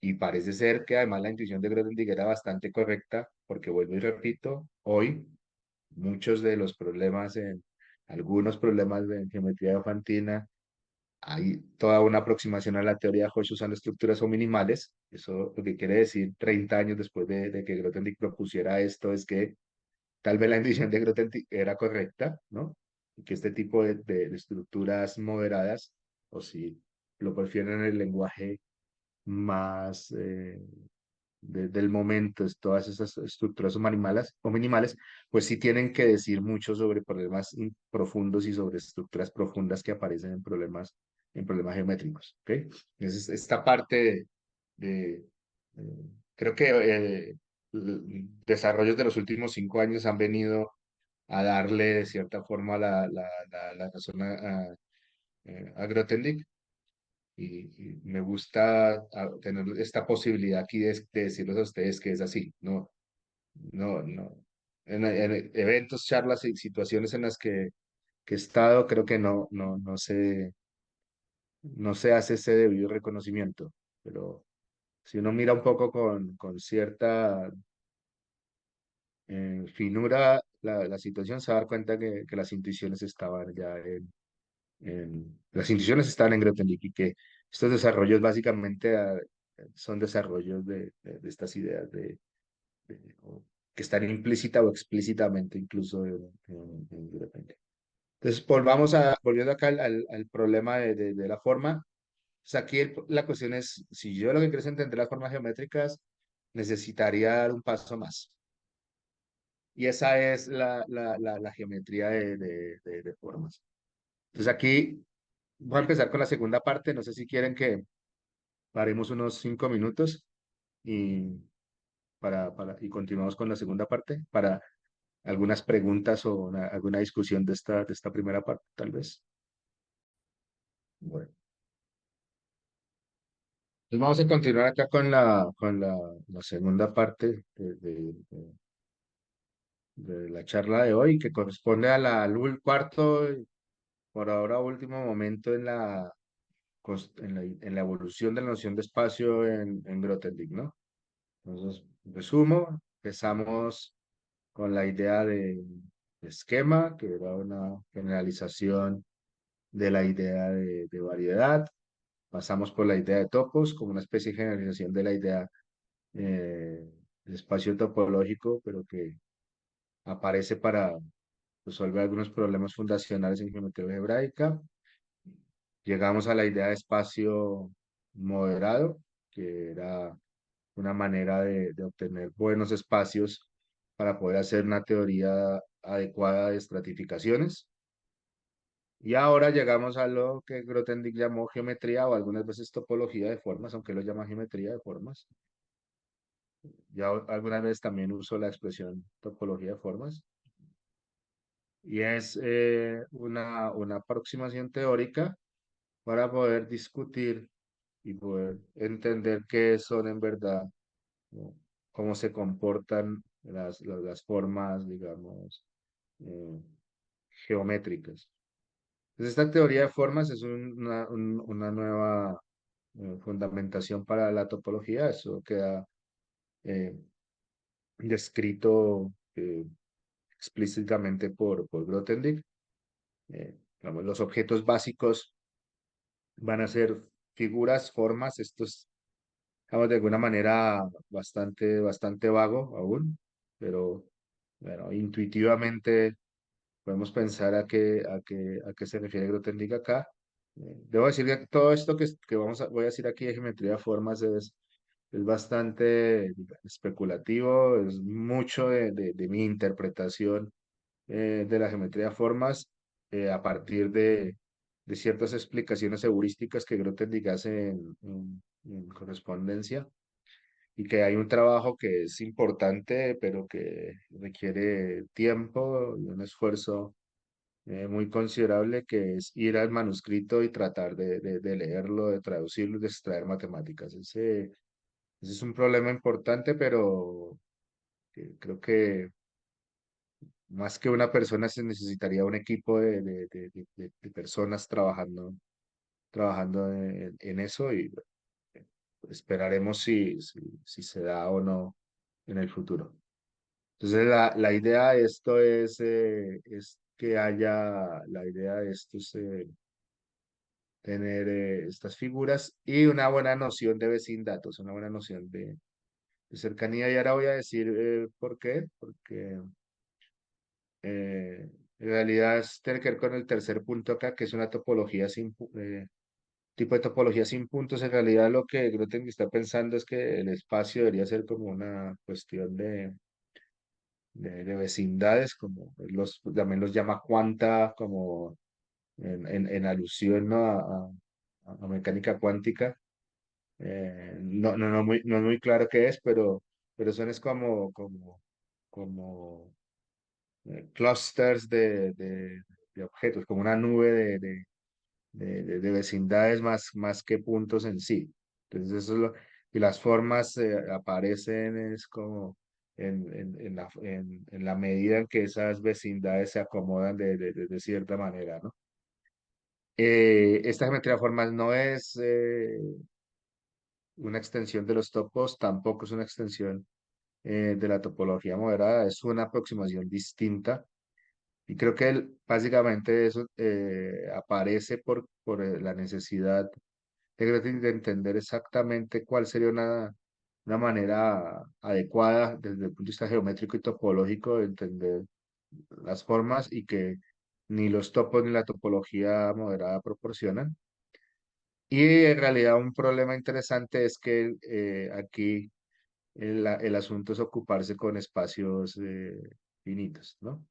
y parece ser que además la intuición de Grothendieck era bastante correcta, porque vuelvo y repito, hoy muchos de los problemas algunos problemas de geometría infantina, hay toda una aproximación a la teoría de Hoyos usando estructuras o minimales. Eso lo que quiere decir 30 años después de que Grothendieck propusiera esto es que tal vez la intuición de Grothendieck era correcta, ¿no? Y que este tipo de estructuras moderadas, o si lo prefieren en el lenguaje más del momento, todas esas estructuras o minimales, pues sí tienen que decir mucho sobre problemas profundos y sobre estructuras profundas que aparecen en problemas geométricos. ¿Ok? Entonces, esta parte de, eh, creo que desarrollos de los últimos 5 años han venido a darle de cierta forma la razón a Grothendieck y me gusta tener esta posibilidad aquí de decirles a ustedes que es así. No. En eventos, charlas y situaciones en las que he estado, creo que no se hace ese debido reconocimiento. Pero si uno mira un poco con cierta finura la situación, se va a dar cuenta que las intuiciones estaban ya las intuiciones estaban en Grothendieck y que estos desarrollos básicamente son desarrollos de estas ideas que están implícita o explícitamente incluso en Grothendieck. Entonces, volviendo acá al problema de la forma. Pues aquí la cuestión es, si yo lo que quiero es entender las formas geométricas, necesitaría dar un paso más. Y esa es la geometría de formas. Entonces aquí voy a empezar con la segunda parte. No sé si quieren que paremos unos 5 minutos y, y continuamos con la segunda parte para algunas preguntas o alguna discusión de esta primera parte, tal vez. Bueno, entonces vamos a continuar acá con la segunda parte de la charla de hoy, que corresponde al cuarto, y por ahora último momento en la evolución de la noción de espacio en Grothendieck, ¿no? Entonces, resumo, empezamos con la idea de esquema, que era una generalización de la idea de variedad. Pasamos por la idea de topos, como una especie de generalización de la idea de espacio topológico, pero que aparece para resolver algunos problemas fundacionales en geometría algebraica. Llegamos a la idea de espacio moderado, que era una manera de obtener buenos espacios para poder hacer una teoría adecuada de estratificaciones. Y ahora llegamos a lo que Grothendieck llamó geometría o algunas veces topología de formas, aunque lo llama geometría de formas. Ya algunas veces también uso la expresión topología de formas. Y es una aproximación teórica para poder discutir y poder entender qué son en verdad, ¿no? Cómo se comportan las formas, digamos, eh, geométricas. Entonces, esta teoría de formas es una nueva fundamentación para la topología. Eso queda eh, descrito explícitamente por Grothendieck. Digamos, los objetos básicos van a ser figuras, formas. Esto es, digamos, de alguna manera bastante vago aún, pero bueno, intuitivamente podemos pensar a qué se refiere Grothendieck acá. Debo decir que todo esto que voy a decir aquí de geometría de formas es bastante especulativo, es mucho de mi interpretación de la geometría de formas a partir de ciertas explicaciones heurísticas que Grothendieck hace en correspondencia y que hay un trabajo que es importante, pero que requiere tiempo y un esfuerzo muy considerable, que es ir al manuscrito y tratar de leerlo, de traducirlo y de extraer matemáticas. Ese es un problema importante, pero creo que más que una persona se necesitaría un equipo de personas trabajando en eso y esperaremos si se da o no en el futuro. Entonces, la idea de esto es que haya, la idea de esto es tener estas figuras y una buena noción de vecindatos, una buena noción de cercanía. Y ahora voy a decir por qué, porque en realidad tiene que ver con el tercer punto acá, que es una topología tipo de topología sin puntos. En realidad lo que Grothendieck está pensando es que el espacio debería ser como una cuestión de vecindades, como también los llama cuanta, como en alusión, ¿no? a mecánica cuántica. No es muy claro qué es, pero son es como clusters de objetos, como una nube de vecindades más que puntos en sí. Entonces y las formas aparecen es como en la medida en que esas vecindades se acomodan de cierta manera, ¿no? Esta geometría de formas no es una extensión de los topos, tampoco es una extensión de la topología moderada, es una aproximación distinta. Y creo que básicamente eso aparece por la necesidad de entender exactamente cuál sería una manera adecuada desde el punto de vista geométrico y topológico de entender las formas y que ni los topos ni la topología moderada proporcionan. Y en realidad un problema interesante es que aquí el asunto es ocuparse con espacios finitos, ¿no?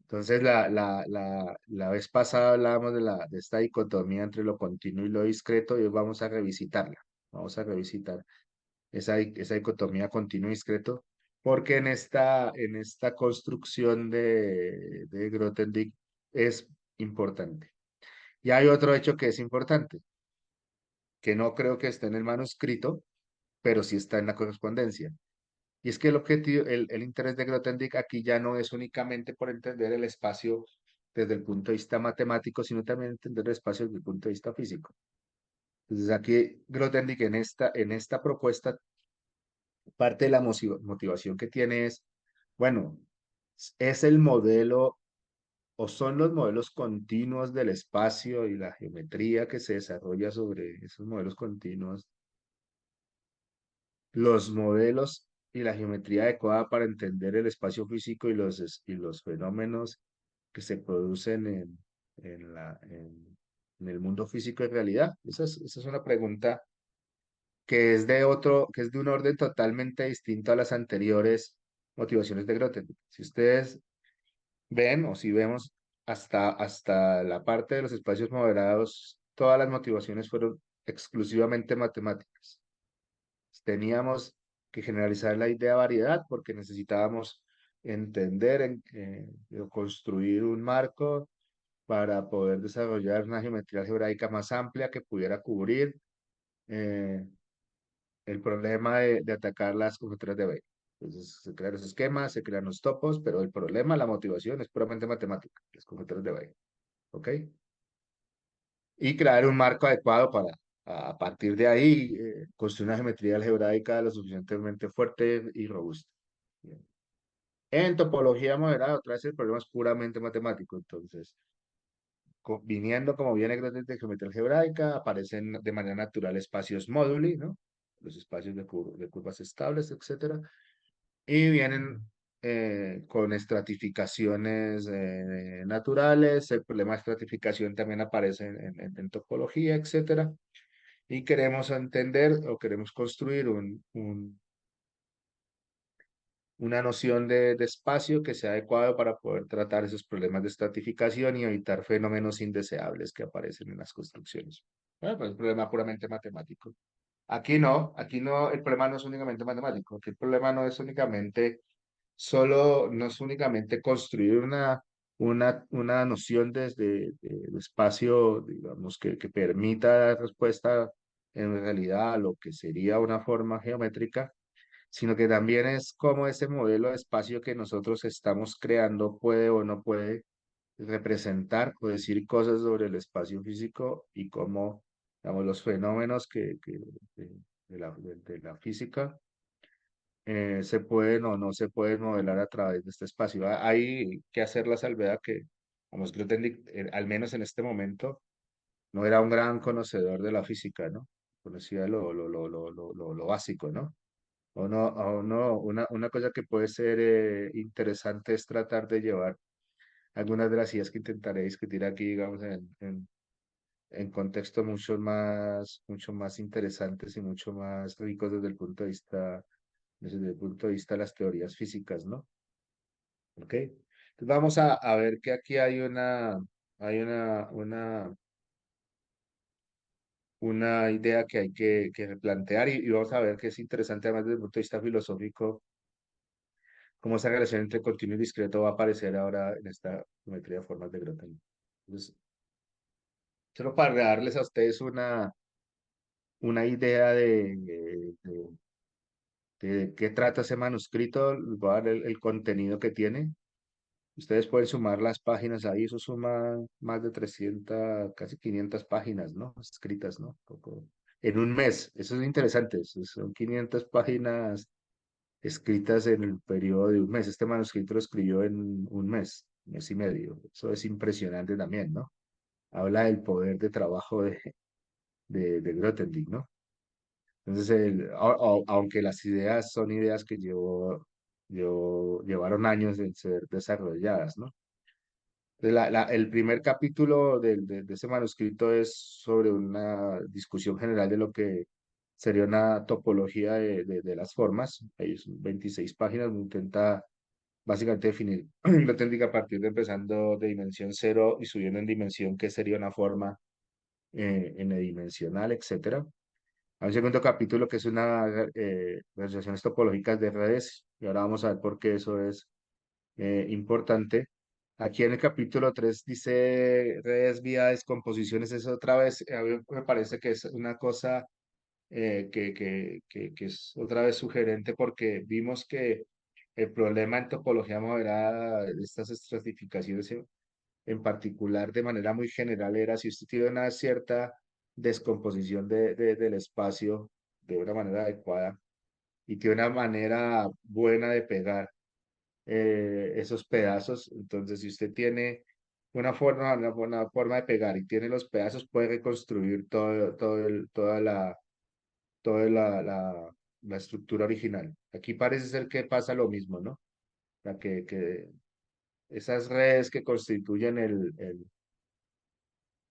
Entonces, la vez pasada hablábamos de esta dicotomía entre lo continuo y lo discreto y hoy vamos a revisitarla. Vamos a revisitar esa dicotomía continuo y discreto, porque en esta construcción de Grothendieck es importante. Y hay otro hecho que es importante, que no creo que esté en el manuscrito, pero sí está en la correspondencia. Y es que el interés de Grothendieck aquí ya no es únicamente por entender el espacio desde el punto de vista matemático, sino también entender el espacio desde el punto de vista físico. Entonces aquí Grothendieck en esta propuesta, parte de la motivación que tiene es, bueno, es el modelo o son los modelos continuos del espacio y la geometría que se desarrolla sobre esos modelos continuos los modelos y la geometría adecuada para entender el espacio físico y los fenómenos que se producen en el mundo físico en realidad. Esa es una pregunta que es de un orden totalmente distinto a las anteriores motivaciones de Grothendieck. Si ustedes ven o si vemos hasta la parte de los espacios moderados, todas las motivaciones fueron exclusivamente matemáticas. Teníamos que generalizar la idea de variedad porque necesitábamos entender, o construir un marco para poder desarrollar una geometría algebraica más amplia que pudiera cubrir eh, el problema de atacar las conjeturas de Bayes. Entonces se crean los esquemas, se crean los topos, pero el problema, la motivación es puramente matemática, las conjeturas de Bayes. ¿Ok? Y crear un marco adecuado para, a partir de ahí, construir una geometría algebraica lo suficientemente fuerte y robusta. Bien. En topología moderada, otra vez el problema es puramente matemático. Entonces, viniendo como viene de geometría algebraica, aparecen de manera natural espacios móduli, ¿no? Los espacios de curvas estables, etcétera. Y vienen con estratificaciones naturales. El problema de estratificación también aparece en topología, etcétera. Y queremos entender o queremos construir una noción de espacio que sea adecuado para poder tratar esos problemas de estratificación y evitar fenómenos indeseables que aparecen en las construcciones. Bueno, pues es un problema puramente matemático. Aquí no, el problema no es únicamente matemático, aquí el problema no es únicamente construir una noción de espacio, digamos, que permita dar respuesta en realidad a lo que sería una forma geométrica, sino que también es cómo ese modelo de espacio que nosotros estamos creando puede o no puede representar o decir cosas sobre el espacio físico y cómo, digamos, los fenómenos de la física se pueden o no se pueden modelar a través de este espacio. Hay que hacer la salvedad que, como Grothendieck, al menos en este momento, no era un gran conocedor de la física, ¿no? Conocía lo básico, ¿no? O no, una cosa que puede ser interesante es tratar de llevar algunas de las ideas que intentaré discutir aquí, digamos, en contextos mucho más interesantes y mucho más ricos desde el punto de vista de las teorías físicas, ¿no? ¿Ok? Entonces vamos a ver que aquí hay una idea que hay que replantear y vamos a ver que es interesante además desde el punto de vista filosófico cómo esa relación entre continuo y discreto va a aparecer ahora en esta geometría de formas de Grothendieck. Entonces, solo para darles a ustedes una idea de qué trata ese manuscrito, les voy a dar el contenido que tiene. Ustedes pueden sumar las páginas ahí, eso suma más de 300 casi 500 páginas, ¿no? Escritas, ¿no? En un mes, eso es interesante, son 500 páginas escritas en el periodo de un mes. Este manuscrito lo escribió en un mes y medio. Eso es impresionante también, ¿no? Habla del poder de trabajo de Grothendieck, ¿no? Entonces, aunque las ideas son ideas que llevaron años en ser desarrolladas, ¿no? El primer capítulo de ese manuscrito es sobre una discusión general sería una topología de las formas. Hay 26 páginas, intenta básicamente definir la técnica a partir de empezando de dimensión cero y subiendo en dimensión, qué sería una forma n-dimensional, etcétera. Hay un segundo capítulo que es una relaciones topológicas de redes, y ahora vamos a ver por qué eso es importante. Aquí en el capítulo 3 dice redes vía descomposiciones, es otra vez, a mí me parece que es una cosa que es otra vez sugerente porque vimos que el problema en topología moderada de estas estratificaciones en particular de manera muy general era si usted tiene una cierta descomposición del espacio de una manera adecuada y tiene una manera buena de pegar esos pedazos, entonces si usted tiene una buena forma de pegar y tiene los pedazos, puede reconstruir toda la estructura original. Aquí parece ser que pasa lo mismo, ¿no? Que esas redes que constituyen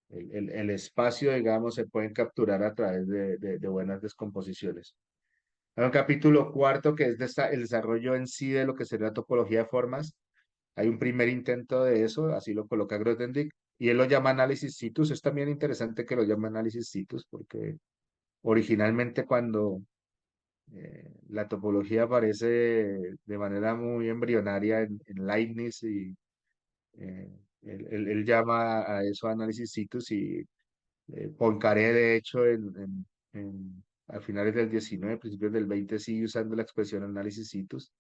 el espacio, digamos, se pueden capturar a través de buenas descomposiciones. Hay un capítulo cuarto que es el desarrollo en sí de lo que sería la topología de formas. Hay un primer intento de eso, así lo coloca Grothendieck, y él lo llama análisis situs. Es también interesante que lo llame análisis situs, porque originalmente cuando la topología aparece de manera muy embrionaria en Leibniz y eh, él llama a eso análisis situs y Poincaré, de hecho, a finales del 19, principios del 20, sigue usando la expresión análisis situs.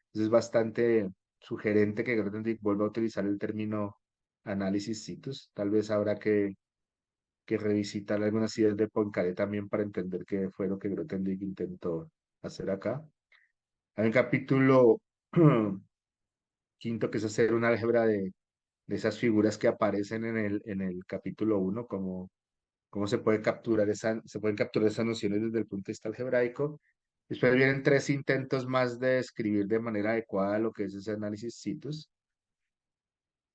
Entonces es bastante sugerente que Grothendieck vuelva a utilizar el término análisis situs. Tal vez habrá que revisitar algunas ideas de Poincaré también para entender qué fue lo que Grothendieck intentó hacer acá. Hay un capítulo quinto que es hacer una álgebra de esas figuras que aparecen en el capítulo uno, como cómo se pueden capturar esas nociones desde el punto de vista algebraico. Después vienen tres intentos más de describir de manera adecuada lo que es ese análisis situs,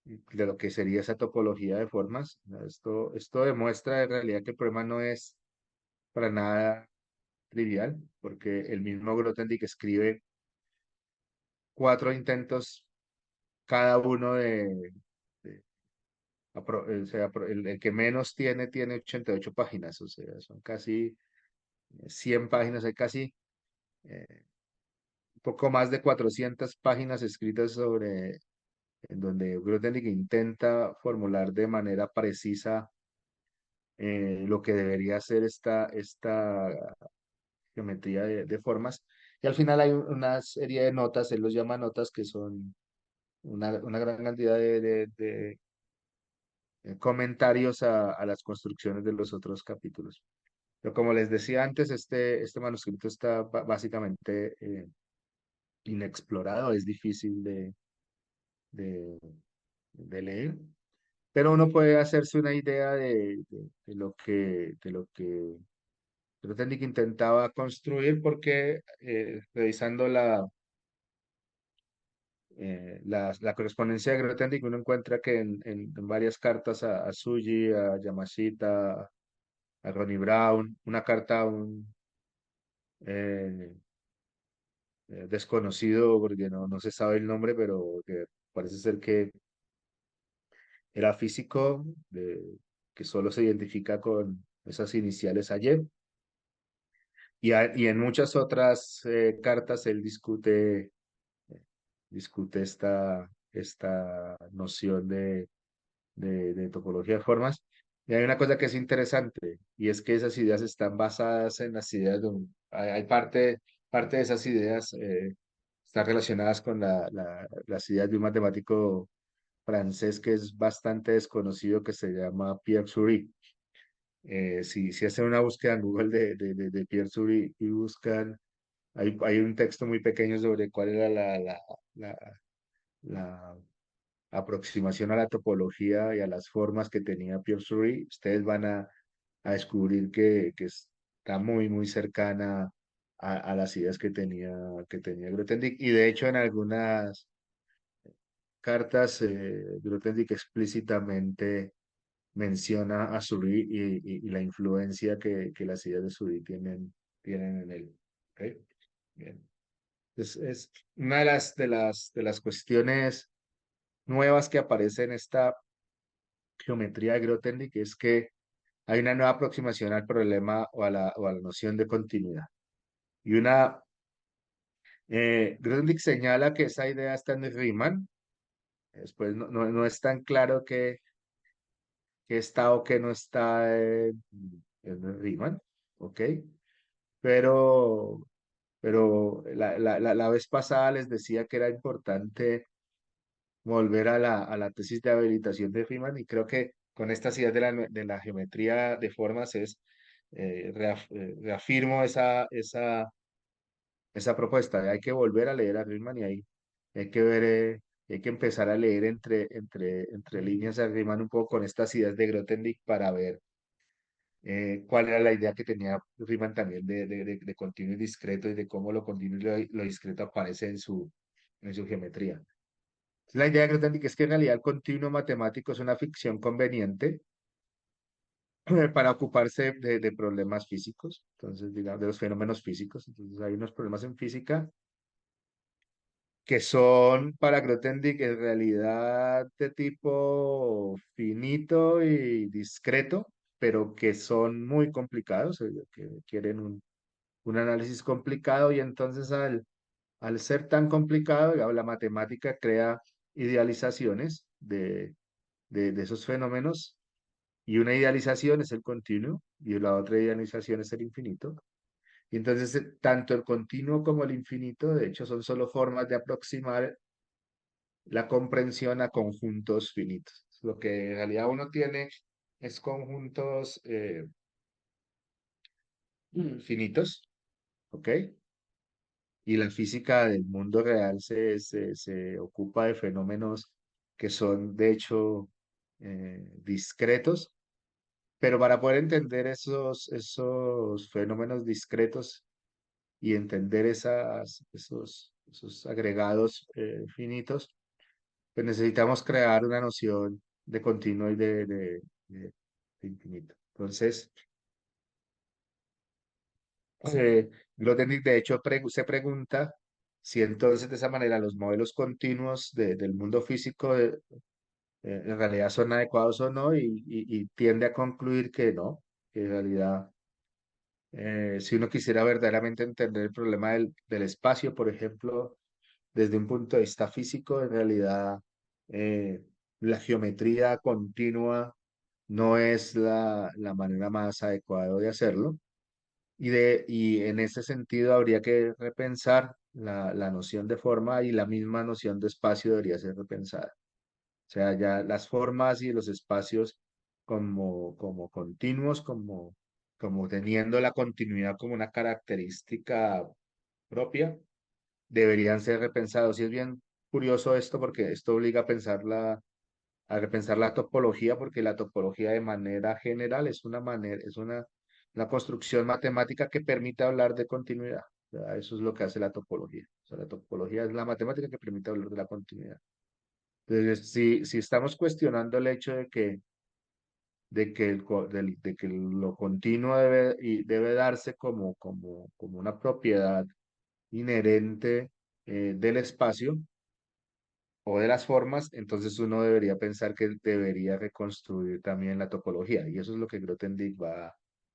de lo que sería esa topología de formas. Esto demuestra en realidad que el problema no es para nada trivial, porque el mismo Grothendieck escribe cuatro intentos cada uno o sea, el que menos tiene 88 páginas, o sea, son casi 100 páginas, hay casi eh, un poco más de 400 páginas escritas en donde Grothendieck intenta formular de manera precisa lo que debería ser esta geometría de formas. Y al final hay una serie de notas, él los llama notas, que son una gran cantidad de comentarios a las construcciones de los otros capítulos. Pero como les decía antes, este manuscrito está básicamente inexplorado, es difícil de, de leer, pero uno puede hacerse una idea de lo que Grothendieck intentaba construir porque revisando la correspondencia de Grothendieck uno encuentra que en varias cartas a Tsuji, a Yamashita, a Ronnie Brown, una carta a un eh, desconocido, porque no se sabe el nombre, pero que parece ser que era físico, que solo se identifica con esas iniciales AY. Y en muchas otras cartas él discute esta noción de topología de formas. Y hay una cosa que es interesante, y es que esas ideas están basadas en las ideas hay parte de esas ideas están relacionadas con las ideas de un matemático francés que es bastante desconocido que se llama Pierre Curie. Si hacen una búsqueda en Google de Pierre Curie y buscan, hay un texto muy pequeño sobre cuál era la, la aproximación a la topología y a las formas que tenía Pierre Curie, ustedes van a descubrir que está muy, muy cercana a las ideas que tenía Grothendieck. Y de hecho, en algunas cartas, Grothendieck explícitamente menciona a Curie y la influencia que las ideas de Curie tienen tienen en él. ¿Ok? Bien. Es una de las cuestiones nuevas que aparece en esta geometría de Grothendieck es que hay una nueva aproximación al problema o a la noción de continuidad. Y Grothendieck señala que esa idea está en Riemann. Después no es tan claro que está o que no está en Riemann, ¿ok? Pero, pero la vez pasada les decía que era importante volver a la tesis de habilitación de Riemann y creo que con estas ideas de la geometría de formas reafirmo esa propuesta. Hay que volver a leer a Riemann y ahí hay que ver, hay que empezar a leer entre líneas a Riemann un poco con estas ideas de Grothendieck para ver cuál era la idea que tenía Riemann también de continuo y discreto y de cómo lo continuo y lo discreto aparece en su geometría. La idea de Grothendieck es que en realidad el continuo matemático es una ficción conveniente para ocuparse de problemas físicos, entonces, digamos, de los fenómenos físicos. Entonces, hay unos problemas en física que son para Grothendieck en realidad de tipo finito y discreto, pero que son muy complicados, que quieren un análisis complicado y entonces al ser tan complicado, digamos, la matemática crea idealizaciones de esos fenómenos y una idealización es el continuo y la otra idealización es el infinito. Y entonces, tanto el continuo como el infinito, de hecho, son solo formas de aproximar la comprensión a conjuntos finitos. Lo que en realidad uno tiene es conjuntos finitos, ¿ok? Y la física del mundo real se ocupa de fenómenos que son, de hecho, discretos, pero para poder entender esos fenómenos discretos y entender esos agregados finitos, pues necesitamos crear una noción de continuo y de infinito. Entonces, Grothendieck de hecho se pregunta si entonces de esa manera los modelos continuos del mundo físico en realidad son adecuados o no y tiende a concluir que no, que en realidad si uno quisiera verdaderamente entender el problema del espacio, por ejemplo, desde un punto de vista físico, en realidad eh, la geometría continua no es la manera más adecuada de hacerlo. Y en ese sentido habría que repensar la noción de forma y la misma noción de espacio debería ser repensada. O sea, ya las formas y los espacios como continuos, como teniendo la continuidad como una característica propia, deberían ser repensados. Y es bien curioso esto porque esto obliga a repensar la topología, porque la topología de manera general es una construcción matemática que permite hablar de continuidad. O sea, eso es lo que hace la topología. O sea, la topología es la matemática que permite hablar de la continuidad. Entonces, si estamos cuestionando el hecho de que lo continuo debe darse como una propiedad inherente del espacio o de las formas, entonces uno debería pensar que debería reconstruir también la topología. Y eso es lo que Grothendieck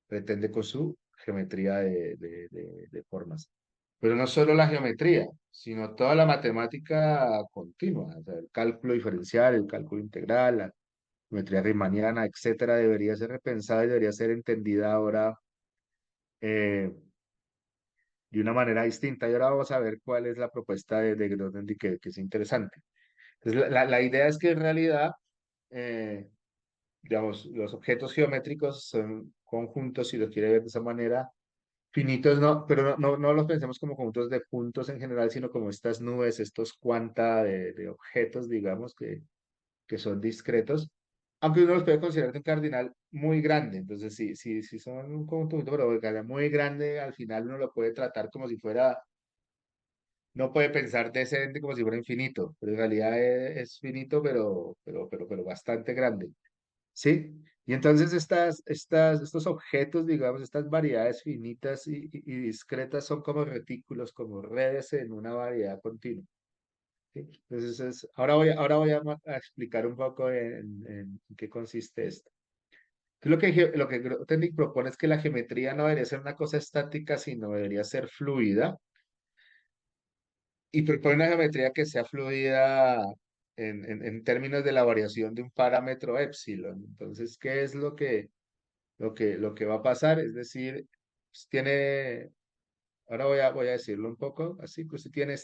pretende con su geometría de formas. Pero no solo la geometría, sino toda la matemática continua, o sea, el cálculo diferencial, el cálculo integral, la geometría riemanniana, etcétera, debería ser repensada y debería ser entendida ahora eh, de una manera distinta. Y ahora vamos a ver cuál es la propuesta de Grothendieck, que es interesante. Entonces, la idea es que en realidad, eh, digamos, los objetos geométricos son conjuntos, si lo quiere ver de esa manera, finitos, no, pero no los pensemos como conjuntos de puntos en general, sino como estas nubes, estos cuanta de objetos, digamos, que son discretos, aunque uno los puede considerar de un cardinal muy grande. Entonces, si son un conjunto, pero de cardinal muy grande, al final uno lo puede tratar como si fuera, no puede pensar de ese ente como si fuera infinito, pero en realidad es finito, pero bastante grande. ¿Sí? Y entonces estos objetos, digamos, estas variedades finitas y discretas son como retículos, como redes en una variedad continua. ¿Sí? Entonces, ahora voy a explicar un poco en qué consiste esto. Lo que Grothendieck propone es que la geometría no debería ser una cosa estática, sino debería ser fluida. Y propone una geometría que sea fluida en términos de la variación de un parámetro epsilon. Entonces, ¿qué es lo que va a pasar? Es decir, pues tiene, ahora voy a decirlo un poco así, que usted tiene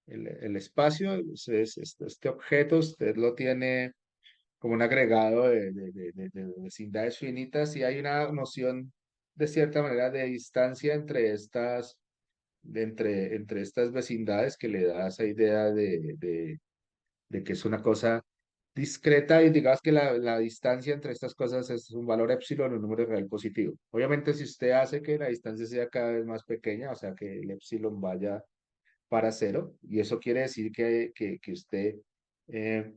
el espacio, este objeto, usted lo tiene como un agregado de vecindades finitas y hay una noción de cierta manera de distancia entre entre estas vecindades que le da esa idea de que es una cosa discreta y digamos que la distancia entre estas cosas es un valor epsilon, un número real positivo. Obviamente, si usted hace que la distancia sea cada vez más pequeña, o sea, que el epsilon vaya para cero, y eso quiere decir que usted, eh,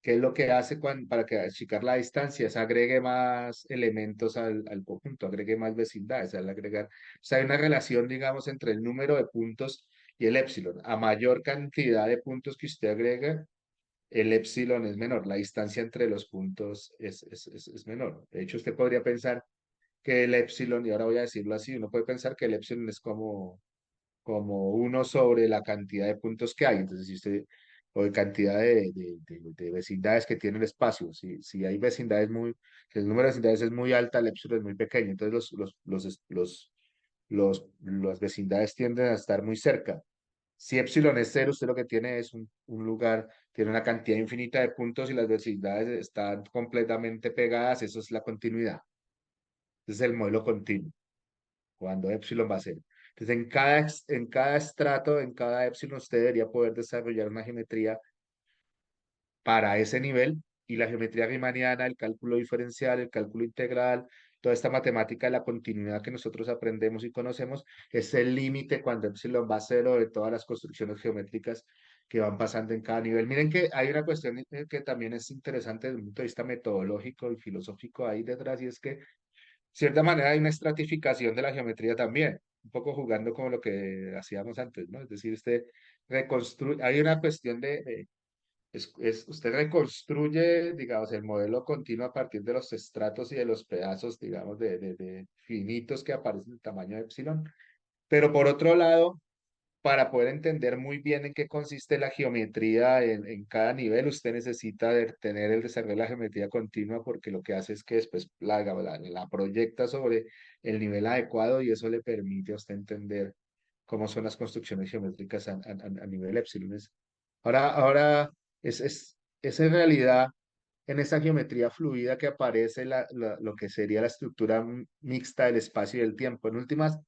¿qué es lo que hace para que achicar la distancia? Es agregue más elementos al conjunto, agregue más vecindades, al agregar, o sea, hay una relación, digamos, entre el número de puntos y el epsilon. A mayor cantidad de puntos que usted agrega, el epsilon es menor, la distancia entre los puntos es menor. De hecho, usted podría pensar que el epsilon, y ahora voy a decirlo así, uno puede pensar que el epsilon es como uno sobre la cantidad de puntos que hay. Entonces, si usted, o de cantidad de vecindades que tiene el espacio, si hay vecindades si el número de vecindades es muy alta, el epsilon es muy pequeño. Entonces, las vecindades tienden a estar muy cerca. Si epsilon es cero, usted lo que tiene es un lugar, tiene una cantidad infinita de puntos y las vecindades están completamente pegadas, eso es la continuidad. Ese es el modelo continuo, cuando epsilon va a cero. Entonces, en cada estrato, en cada epsilon, usted debería poder desarrollar una geometría para ese nivel y la geometría riemanniana, el cálculo diferencial, el cálculo integral, toda esta matemática de la continuidad que nosotros aprendemos y conocemos, es el límite cuando epsilon va a cero de todas las construcciones geométricas que van pasando en cada nivel. Miren que hay una cuestión que también es interesante desde un punto de vista metodológico y filosófico ahí detrás, y es que, de cierta manera, hay una estratificación de la geometría también, un poco jugando como lo que hacíamos antes, ¿no? Es decir, usted reconstruye, hay una cuestión usted reconstruye, digamos, el modelo continuo a partir de los estratos y de los pedazos, digamos, de finitos que aparecen en tamaño de epsilon. Pero por otro lado, para poder entender muy bien en qué consiste la geometría en cada nivel, usted necesita tener el desarrollo de la geometría continua porque lo que hace es que después la proyecta sobre el nivel adecuado y eso le permite a usted entender cómo son las construcciones geométricas a nivel epsilon. Ahora es en realidad en esa geometría fluida que aparece lo que sería la estructura mixta del espacio y del tiempo. En últimas,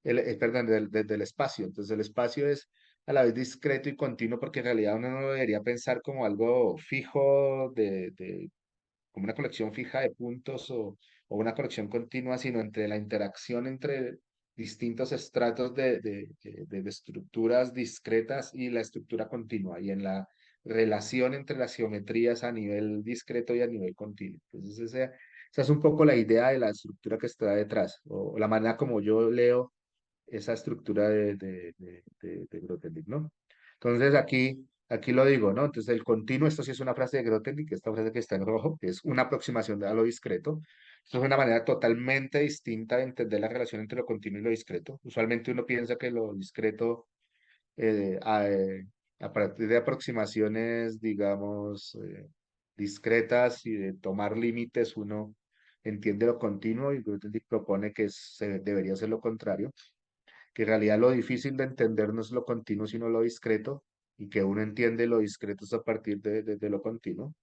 perdón, del espacio. Entonces, el espacio es a la vez discreto y continuo porque en realidad uno no debería pensar como algo fijo como una colección fija de puntos o una colección continua, sino entre la interacción entre distintos estratos de estructuras discretas y la estructura continua, y en la relación entre las geometrías a nivel discreto y a nivel continuo. Entonces, esa es un poco la idea de la estructura que está detrás, o la manera como yo leo esa estructura de Grothendieck, ¿no? Entonces aquí lo digo, ¿no? Entonces el continuo, esto sí es una frase de Grothendieck, esta frase que está en rojo, que es una aproximación a lo discreto. Esto es una manera totalmente distinta de entender la relación entre lo continuo y lo discreto. Usualmente uno piensa que lo discreto, eh, a, eh, a partir de aproximaciones, digamos, discretas y de tomar límites, uno entiende lo continuo y Grothendieck propone que debería ser lo contrario, que en realidad lo difícil de entender no es lo continuo, sino lo discreto, y que uno entiende lo discreto es a partir de lo continuo.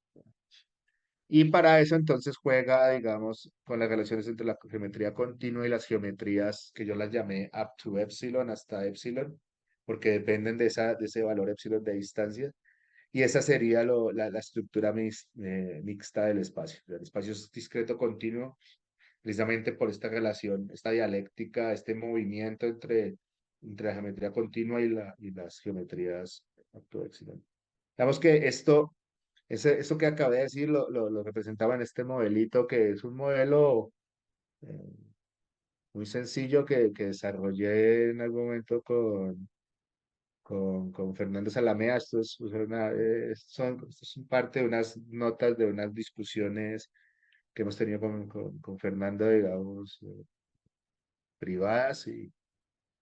Y para eso entonces juega, digamos, con las relaciones entre la geometría continua y las geometrías que yo las llamé up to epsilon, hasta epsilon, porque dependen de ese valor epsilon de distancia. Y esa sería la estructura mixta del espacio. El espacio es discreto continuo precisamente por esta relación, esta dialéctica, este movimiento entre la geometría continua y las geometrías ortodoxas. Digamos que esto eso que acabé de decir lo representaba en este modelito, que es un modelo eh, muy sencillo que desarrollé en algún momento con Fernando Salamea. Esto es, esto es parte de unas notas de unas discusiones que hemos tenido con Fernando, digamos, privadas y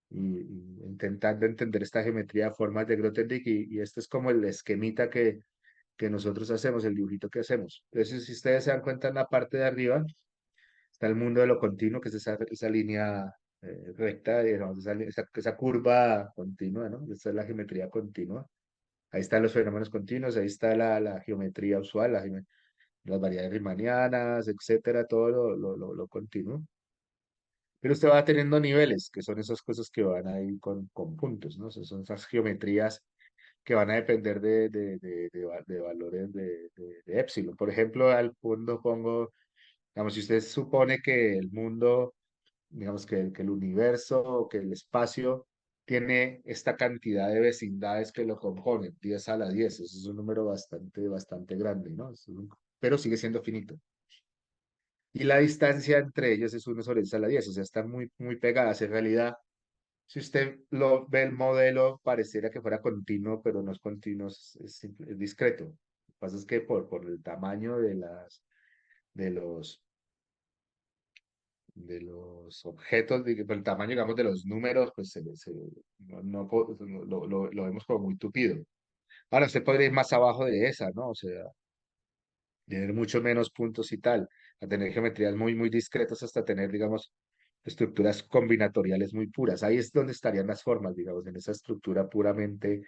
intentando entender esta geometría de formas de Grothendieck y este es como el esquemita que nosotros hacemos, el dibujito que hacemos. Entonces, si ustedes se dan cuenta en la parte de arriba, está el mundo de lo continuo, que es esa línea recta, digamos, esa curva continua, ¿no? Esta es la geometría continua. Ahí están los fenómenos continuos, ahí está la geometría usual, las variedades riemannianas, etcétera, todo lo continuo. Pero usted va teniendo niveles, que son esas cosas que van ahí con puntos, ¿no? Son esas geometrías que van a depender de valores de épsilon. Por ejemplo, al fondo pongo, digamos, si usted supone que el mundo, digamos, que el universo o que el espacio tiene esta cantidad de vecindades que lo componen, 10 a la 10, eso es un número bastante grande, ¿no? Pero sigue siendo finito. Y la distancia entre ellos es 1 sobre 10 a la 10, o sea, están muy pegadas. En realidad, si usted lo ve el modelo, pareciera que fuera continuo, pero no es continuo, es discreto. Lo que pasa es que por el tamaño de los, de los objetos, por el tamaño, digamos, de los números, pues lo vemos como muy tupido. Ahora, usted podría ir más abajo de esa, ¿no? O sea, tener mucho menos puntos y tal, a tener geometrías muy discretas hasta tener, digamos, estructuras combinatoriales muy puras. Ahí es donde estarían las formas, digamos, en esa estructura puramente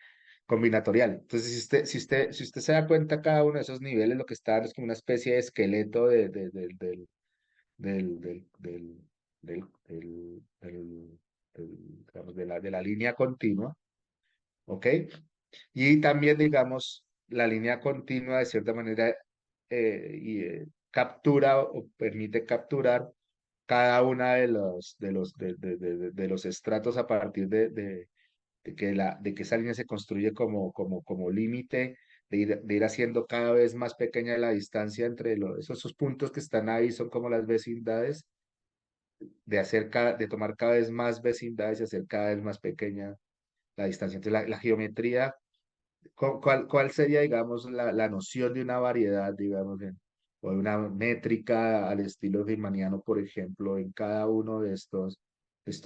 combinatorial. Entonces, si usted se da cuenta, cada uno de esos niveles lo que está es como una especie de esqueleto del, del, del, digamos, de la línea continua, ¿ok? Y también, digamos, la línea continua de cierta manera captura o permite capturar cada una de los estratos a partir de que esa línea se construye como límite, de ir haciendo cada vez más pequeña la distancia entre esos puntos que están ahí, son como las vecindades, de tomar cada vez más vecindades y hacer cada vez más pequeña la distancia. Entonces, la geometría, ¿cuál sería, digamos, la noción de una variedad, digamos, o de una métrica al estilo riemanniano, por ejemplo, en cada uno de estos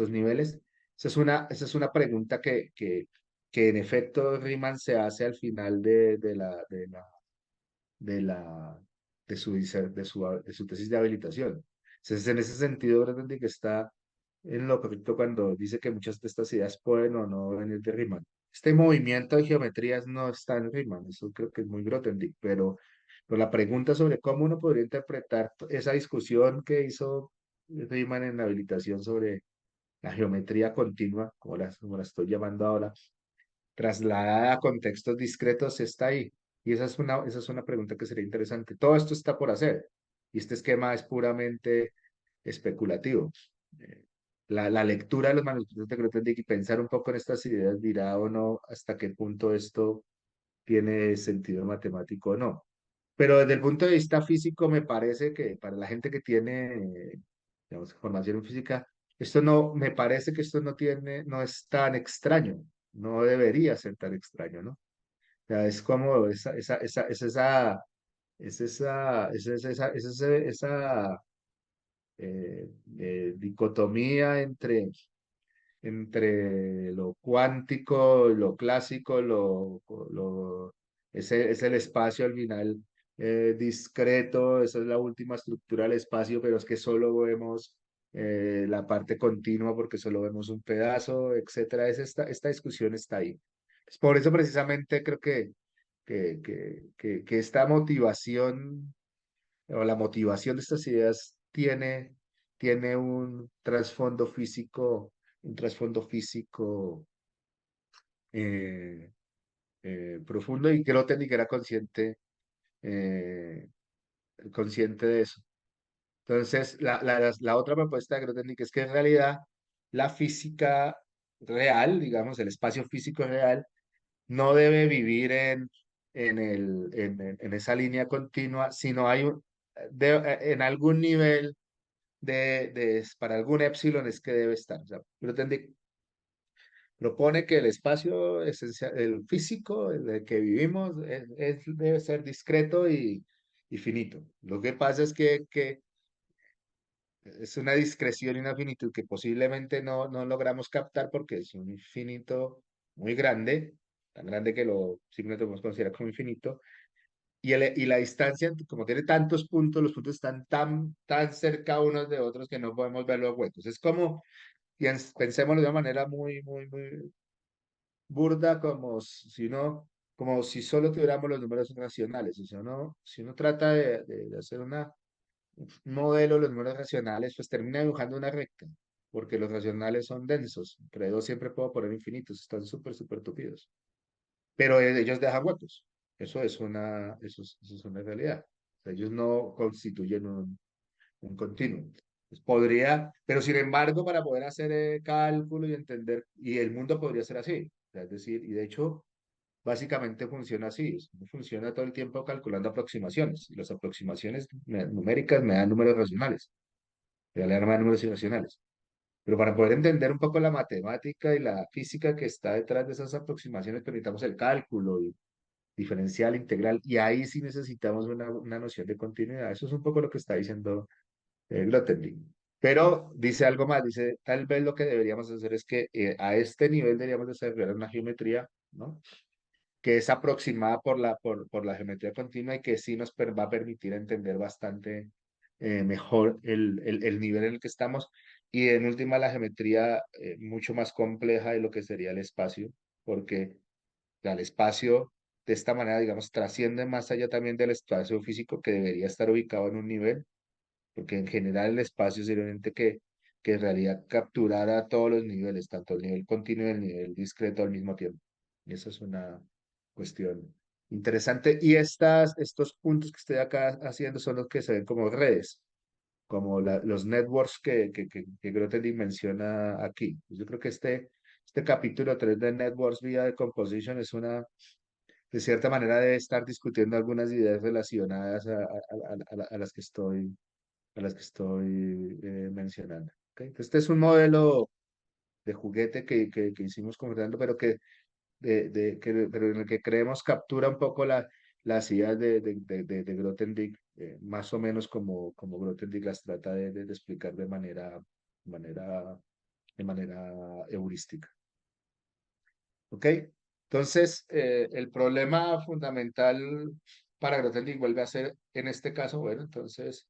niveles? Esa es una pregunta que en efecto Riemann se hace al final de la, de su tesis de habilitación. Entonces, en ese sentido, Grothendieck está en lo correcto cuando dice que muchas de estas ideas pueden o no venir de Riemann. Este movimiento de geometrías no está en Riemann, eso creo que es muy Grothendieck, pero la pregunta sobre cómo uno podría interpretar esa discusión que hizo Riemann en la habilitación sobre la geometría continua, como la estoy llamando ahora, trasladada a contextos discretos, está ahí. Y esa es una pregunta que sería interesante. Todo esto está por hacer y este esquema es puramente especulativo. Eh, la lectura de los manuscritos de Grothendieck y pensar un poco en estas ideas dirá o no hasta qué punto esto tiene sentido matemático o no. Pero desde el punto de vista físico me parece que para la gente que tiene, digamos, formación en física, me parece que esto no es tan extraño, no debería ser tan extraño, ¿no? O sea, es como esa dicotomía entre lo cuántico, lo clásico, es el espacio al final discreto, esa es la última estructura del espacio, pero es que solo vemos la parte continua porque solo vemos un pedazo, etcétera. Esta discusión está ahí. Pues por eso precisamente creo que esta motivación o la motivación de estas ideas tiene un trasfondo físico eh, profundo y que Grothendieck era eh, consciente de eso. Entonces, la otra propuesta de Grothendieck es que en realidad la física real, digamos, el espacio físico real, no debe vivir en esa línea continua, sino hay en algún nivel para algún epsilon es que debe estar. O sea, propone que el espacio esencial, el físico, en el que vivimos, debe ser discreto y finito. Lo que pasa es que es una discreción y una finitud que posiblemente no logramos captar porque es un infinito muy grande, tan grande que lo simplemente podemos considerar como infinito, y la distancia, como tiene tantos puntos, los puntos están tan cerca unos de otros que no podemos ver los huecos. Es como, pensémoslo de una manera muy burda, como si solo tuviéramos los números racionales. O sea, si uno trata de hacer un modelo de los números racionales, pues termina dibujando una recta, porque los racionales son densos. Entre dos siempre puedo poner infinitos, están súper tupidos. Pero ellos dejan huecos. Eso es una realidad. O sea, ellos no constituyen un continuo. Pues podría, pero sin embargo, para poder hacer cálculo y entender, y el mundo podría ser así. O sea, es decir, y de hecho, básicamente funciona así. Funciona todo el tiempo calculando aproximaciones. Y las aproximaciones numéricas me dan números racionales. Me dan números irracionales. Pero para poder entender un poco la matemática y la física que está detrás de esas aproximaciones, pues necesitamos el cálculo y diferencial, integral, y ahí sí necesitamos una noción de continuidad. Eso es un poco lo que está diciendo Grothendieck. Pero dice algo más, dice, tal vez lo que deberíamos hacer es que a este nivel deberíamos desarrollar una geometría, ¿no? Que es aproximada por la geometría continua y que sí va a permitir entender bastante mejor el nivel en el que estamos. Y en última, la geometría mucho más compleja de lo que sería el espacio, porque el espacio de esta manera, digamos, trasciende más allá también del espacio físico que debería estar ubicado en un nivel, porque en general el espacio sería un ente que en realidad capturara todos los niveles, tanto el nivel continuo y el nivel discreto al mismo tiempo. Y eso es una cuestión interesante. Y estos puntos que estoy acá haciendo son los que se ven como redes, como los networks que Grothendieck menciona aquí. Pues yo creo que este capítulo 3 de Networks via Decomposition es de cierta manera debe estar discutiendo algunas ideas relacionadas a las que estoy mencionando. ¿Ok? Este es un modelo de juguete que hicimos conversando, pero en el que creemos captura un poco las ideas de Grothendieck, más o menos como Grothendieck las trata de explicar manera, de manera heurística. ¿Ok? Entonces, el problema fundamental para Grothendieck vuelve a ser, en este caso, bueno, entonces,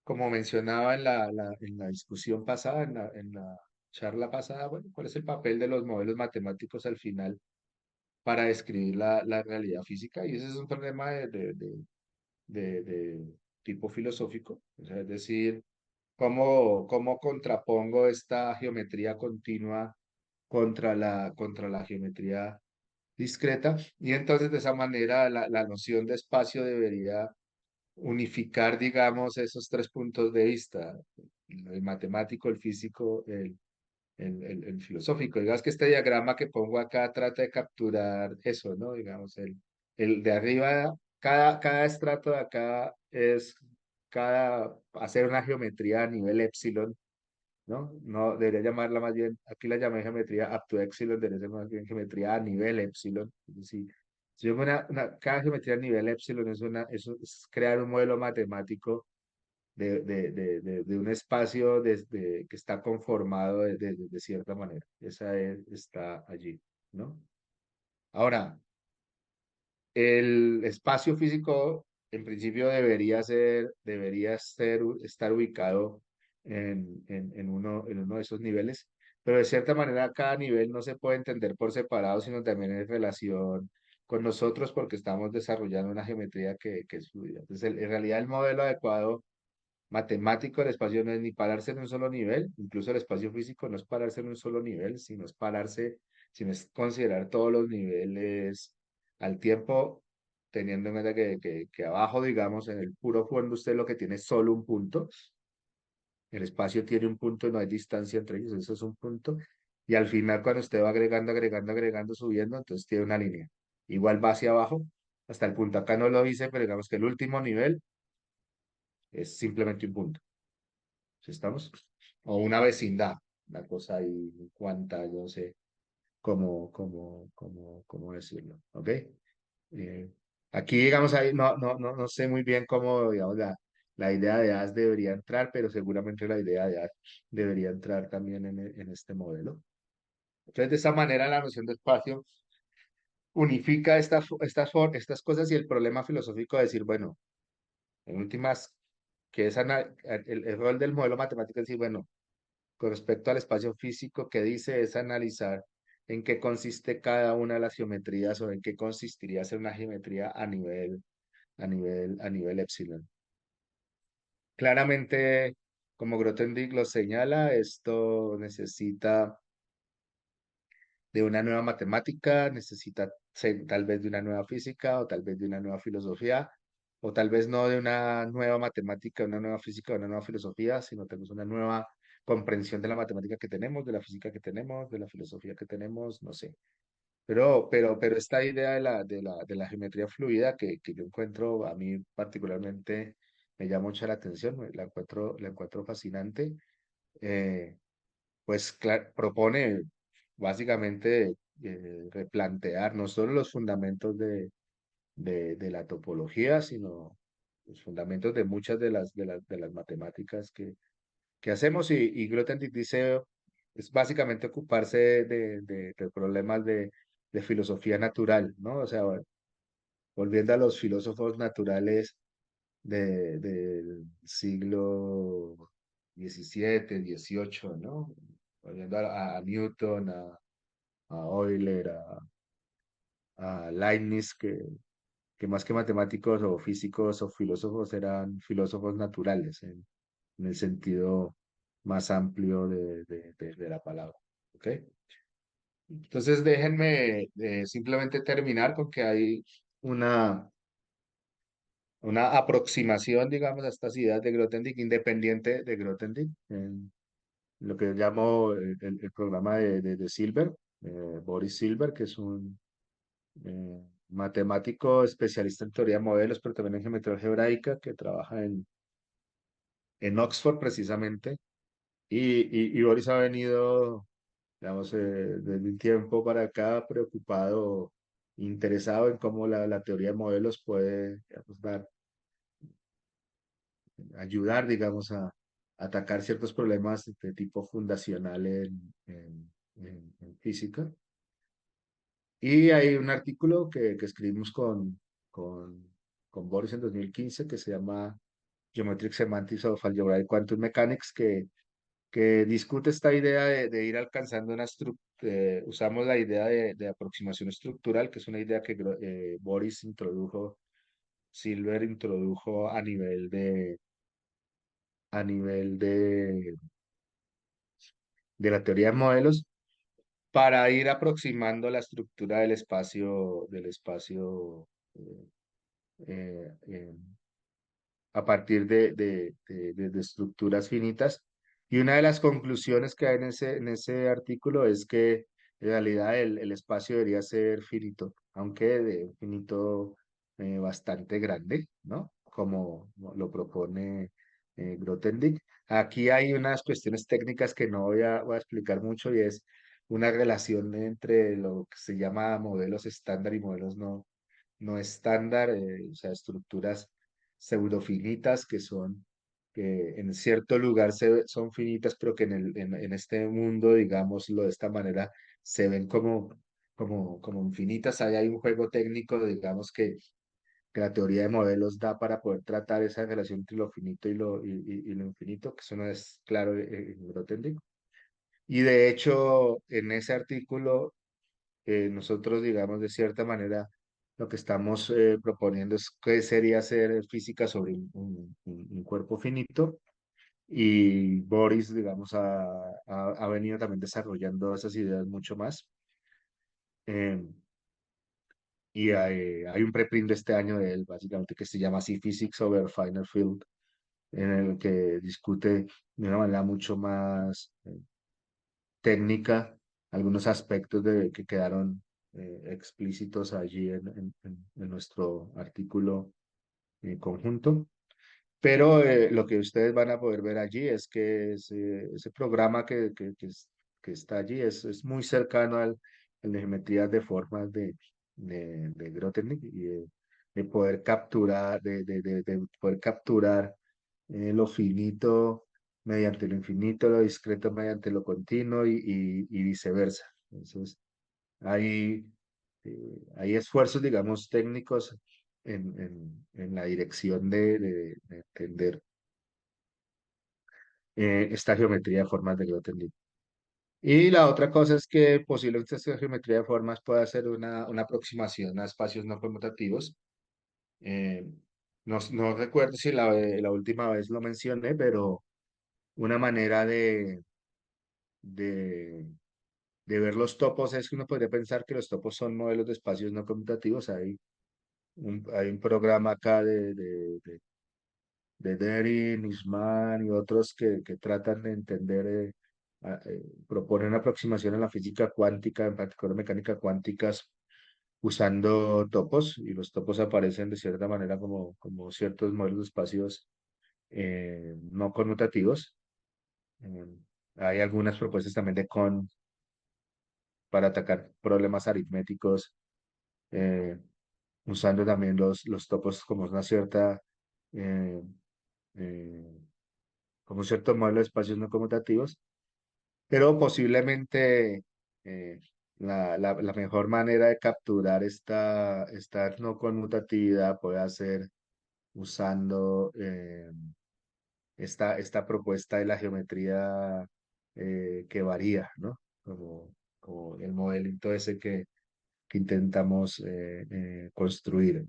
como mencionaba en la discusión pasada, en la charla pasada, bueno, ¿cuál es el papel de los modelos matemáticos al final para describir la realidad física? Y ese es un problema de tipo filosófico, o sea, es decir, ¿cómo contrapongo esta geometría continua contra la geometría discreta? Y entonces de esa manera la noción de espacio debería unificar, digamos, esos tres puntos de vista, el matemático, el físico, el filosófico. Digamos que este diagrama que pongo acá trata de capturar eso, ¿no? Digamos, el de arriba, cada estrato de acá es hacer una geometría a nivel epsilon, ¿no? No, debería llamarla más bien, aquí la llamé geometría up to epsilon, debería ser más bien geometría a nivel epsilon. Es decir, si yo cada geometría a nivel epsilon eso es crear un modelo matemático de un espacio que está conformado de cierta manera. Está allí, ¿no? Ahora, el espacio físico en principio estar ubicado en uno de esos niveles, pero de cierta manera cada nivel no se puede entender por separado, sino también en relación con nosotros porque estamos desarrollando una geometría que es fluida. Entonces, en realidad el modelo adecuado matemático del espacio no es ni pararse en un solo nivel, incluso el espacio físico no es pararse en un solo nivel, sino es considerar todos los niveles al tiempo, teniendo en cuenta que abajo, digamos, en el puro fondo usted lo que tiene es solo un punto, el espacio tiene un punto y no hay distancia entre ellos, eso es un punto, y al final cuando usted va agregando, subiendo, entonces tiene una línea. Igual va hacia abajo, hasta el punto. Acá no lo hice, pero digamos que el último nivel es simplemente un punto. ¿Sí estamos? O una vecindad, una cosa ahí, cuanta, yo no sé cómo decirlo, ¿ok? Eh, Aquí, digamos, ahí no sé muy bien cómo, digamos, la idea de as debería entrar, pero seguramente la idea de as debería entrar también en este modelo. Entonces, de esta manera, la noción de espacio unifica estas cosas y el problema filosófico de decir, bueno, en últimas, que es el rol del modelo matemático es decir, bueno, con respecto al espacio físico, que dice es analizar en qué consiste cada una de las geometrías o en qué consistiría hacer una geometría a nivel epsilon. Claramente, como Grothendieck lo señala, esto necesita de una nueva matemática, necesita tal vez de una nueva física o tal vez de una nueva filosofía, o tal vez no de una nueva matemática, una nueva física, una nueva filosofía, sino tenemos una nueva comprensión de la matemática que tenemos, de la física que tenemos, de la filosofía que tenemos, no sé. Pero esta idea de la geometría fluida que yo encuentro, a mí particularmente me llama mucho la atención, la encuentro fascinante. eh, pues propone básicamente replantear no solo los fundamentos de la topología, sino los fundamentos de muchas de las matemáticas que hacemos. Y Grothendieck dice, es básicamente ocuparse de problemas de filosofía natural, ¿no? O sea, volviendo a los filósofos naturales del siglo XVII, XVIII, ¿no? Volviendo a Newton, a Euler, a Leibniz, que más que matemáticos o físicos o filósofos eran filósofos naturales en el sentido más amplio de la palabra. ¿Ok? Entonces déjenme simplemente terminar con que hay una, una aproximación, digamos, a estas ideas de Grothendieck, independiente de Grothendieck, en lo que llamo el programa de Silver, Boris Silver, que es un matemático especialista en teoría de modelos, pero también en geometría algebraica, que trabaja en Oxford precisamente. Y Boris ha venido, digamos, desde un tiempo para acá preocupado, interesado en cómo la teoría de modelos puede, digamos, ayudar, digamos, a atacar ciertos problemas de tipo fundacional en física. Y hay un artículo que escribimos con, con Boris en 2015 que se llama Geometric Semantics of Algebraic Quantum Mechanics, que discute esta idea de ir alcanzando usamos la idea de aproximación estructural, que es una idea que Boris introdujo, Silver introdujo a nivel de la teoría de modelos, para ir aproximando la estructura del espacio eh, eh, eh, a partir de estructuras finitas. Y una de las conclusiones que hay en ese artículo es que en realidad el espacio debería ser finito, aunque de un finito bastante grande, ¿no? Como lo propone Grothendieck. Aquí hay unas cuestiones técnicas que no voy a explicar mucho y es una relación entre lo que se llama modelos estándar y modelos no estándar, o sea, estructuras pseudofinitas que en cierto lugar son finitas, pero que en este mundo, digámoslo de esta manera, se ven como infinitas. Ahí hay un juego técnico, digamos, que la teoría de modelos da para poder tratar esa relación entre lo finito y lo infinito, que eso no es claro en Grothendieck. Y de hecho, en ese artículo nosotros, digamos, de cierta manera, lo que estamos proponiendo es que sería hacer física sobre un cuerpo finito y Boris, digamos, ha venido también desarrollando esas ideas mucho más. Eh, y hay un preprint de este año de él, básicamente, que se llama así Physics over Final Field, en el que discute de una manera mucho más técnica algunos aspectos que quedaron explícitos allí en nuestro artículo conjunto. Pero lo que ustedes van a poder ver allí es que ese programa que está allí es muy cercano al de geometrías de formas de Grothendieck y de poder capturar, de poder capturar lo finito mediante lo infinito, lo discreto mediante lo continuo y viceversa. Entonces, hay, hay esfuerzos, digamos, técnicos en la dirección de entender esta geometría de formas de Grothendieck. Y la otra cosa es que posiblemente esta geometría de formas pueda ser una aproximación a espacios no conmutativos. Eh, no recuerdo si la última vez lo mencioné, pero una manera de, de ver los topos es que uno podría pensar que los topos son modelos de espacios no conmutativos. Hay un programa acá de Derry, Nisman y otros que tratan de entender, proponen una aproximación a la física cuántica, en particular mecánica cuánticas, usando topos, y los topos aparecen de cierta manera como ciertos modelos de espacios no conmutativos. Eh, Hay algunas propuestas también para atacar problemas aritméticos, eh, usando también los topos como una cierta eh, eh, como un cierto modelo de espacios no conmutativos, pero posiblemente la mejor manera de capturar esta no conmutatividad puede ser usando esta propuesta de la geometría que varía, ¿no? Como el modelito ese que intentamos construir.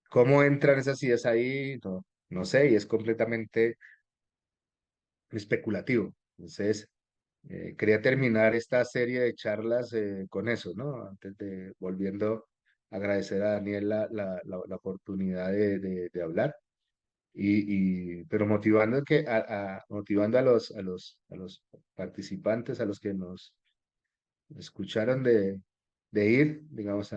¿Cómo entran esas ideas ahí? No sé, y es completamente especulativo. Entonces, quería terminar esta serie de charlas con eso, ¿no? Antes de volviendo a agradecer a Daniel la oportunidad de hablar pero motivando motivando a los participantes, a los que nos escucharon de ir, digamos,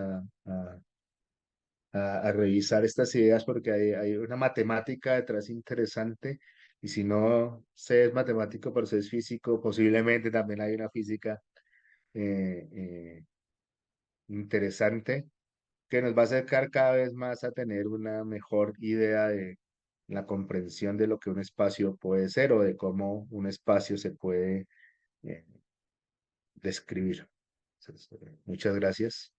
a revisar estas ideas porque hay una matemática detrás interesante y si no se es matemático pero se es físico, posiblemente también hay una física eh, interesante que nos va a acercar cada vez más a tener una mejor idea de la comprensión de lo que un espacio puede ser o de cómo un espacio se puede eh, describir. Entonces, muchas gracias.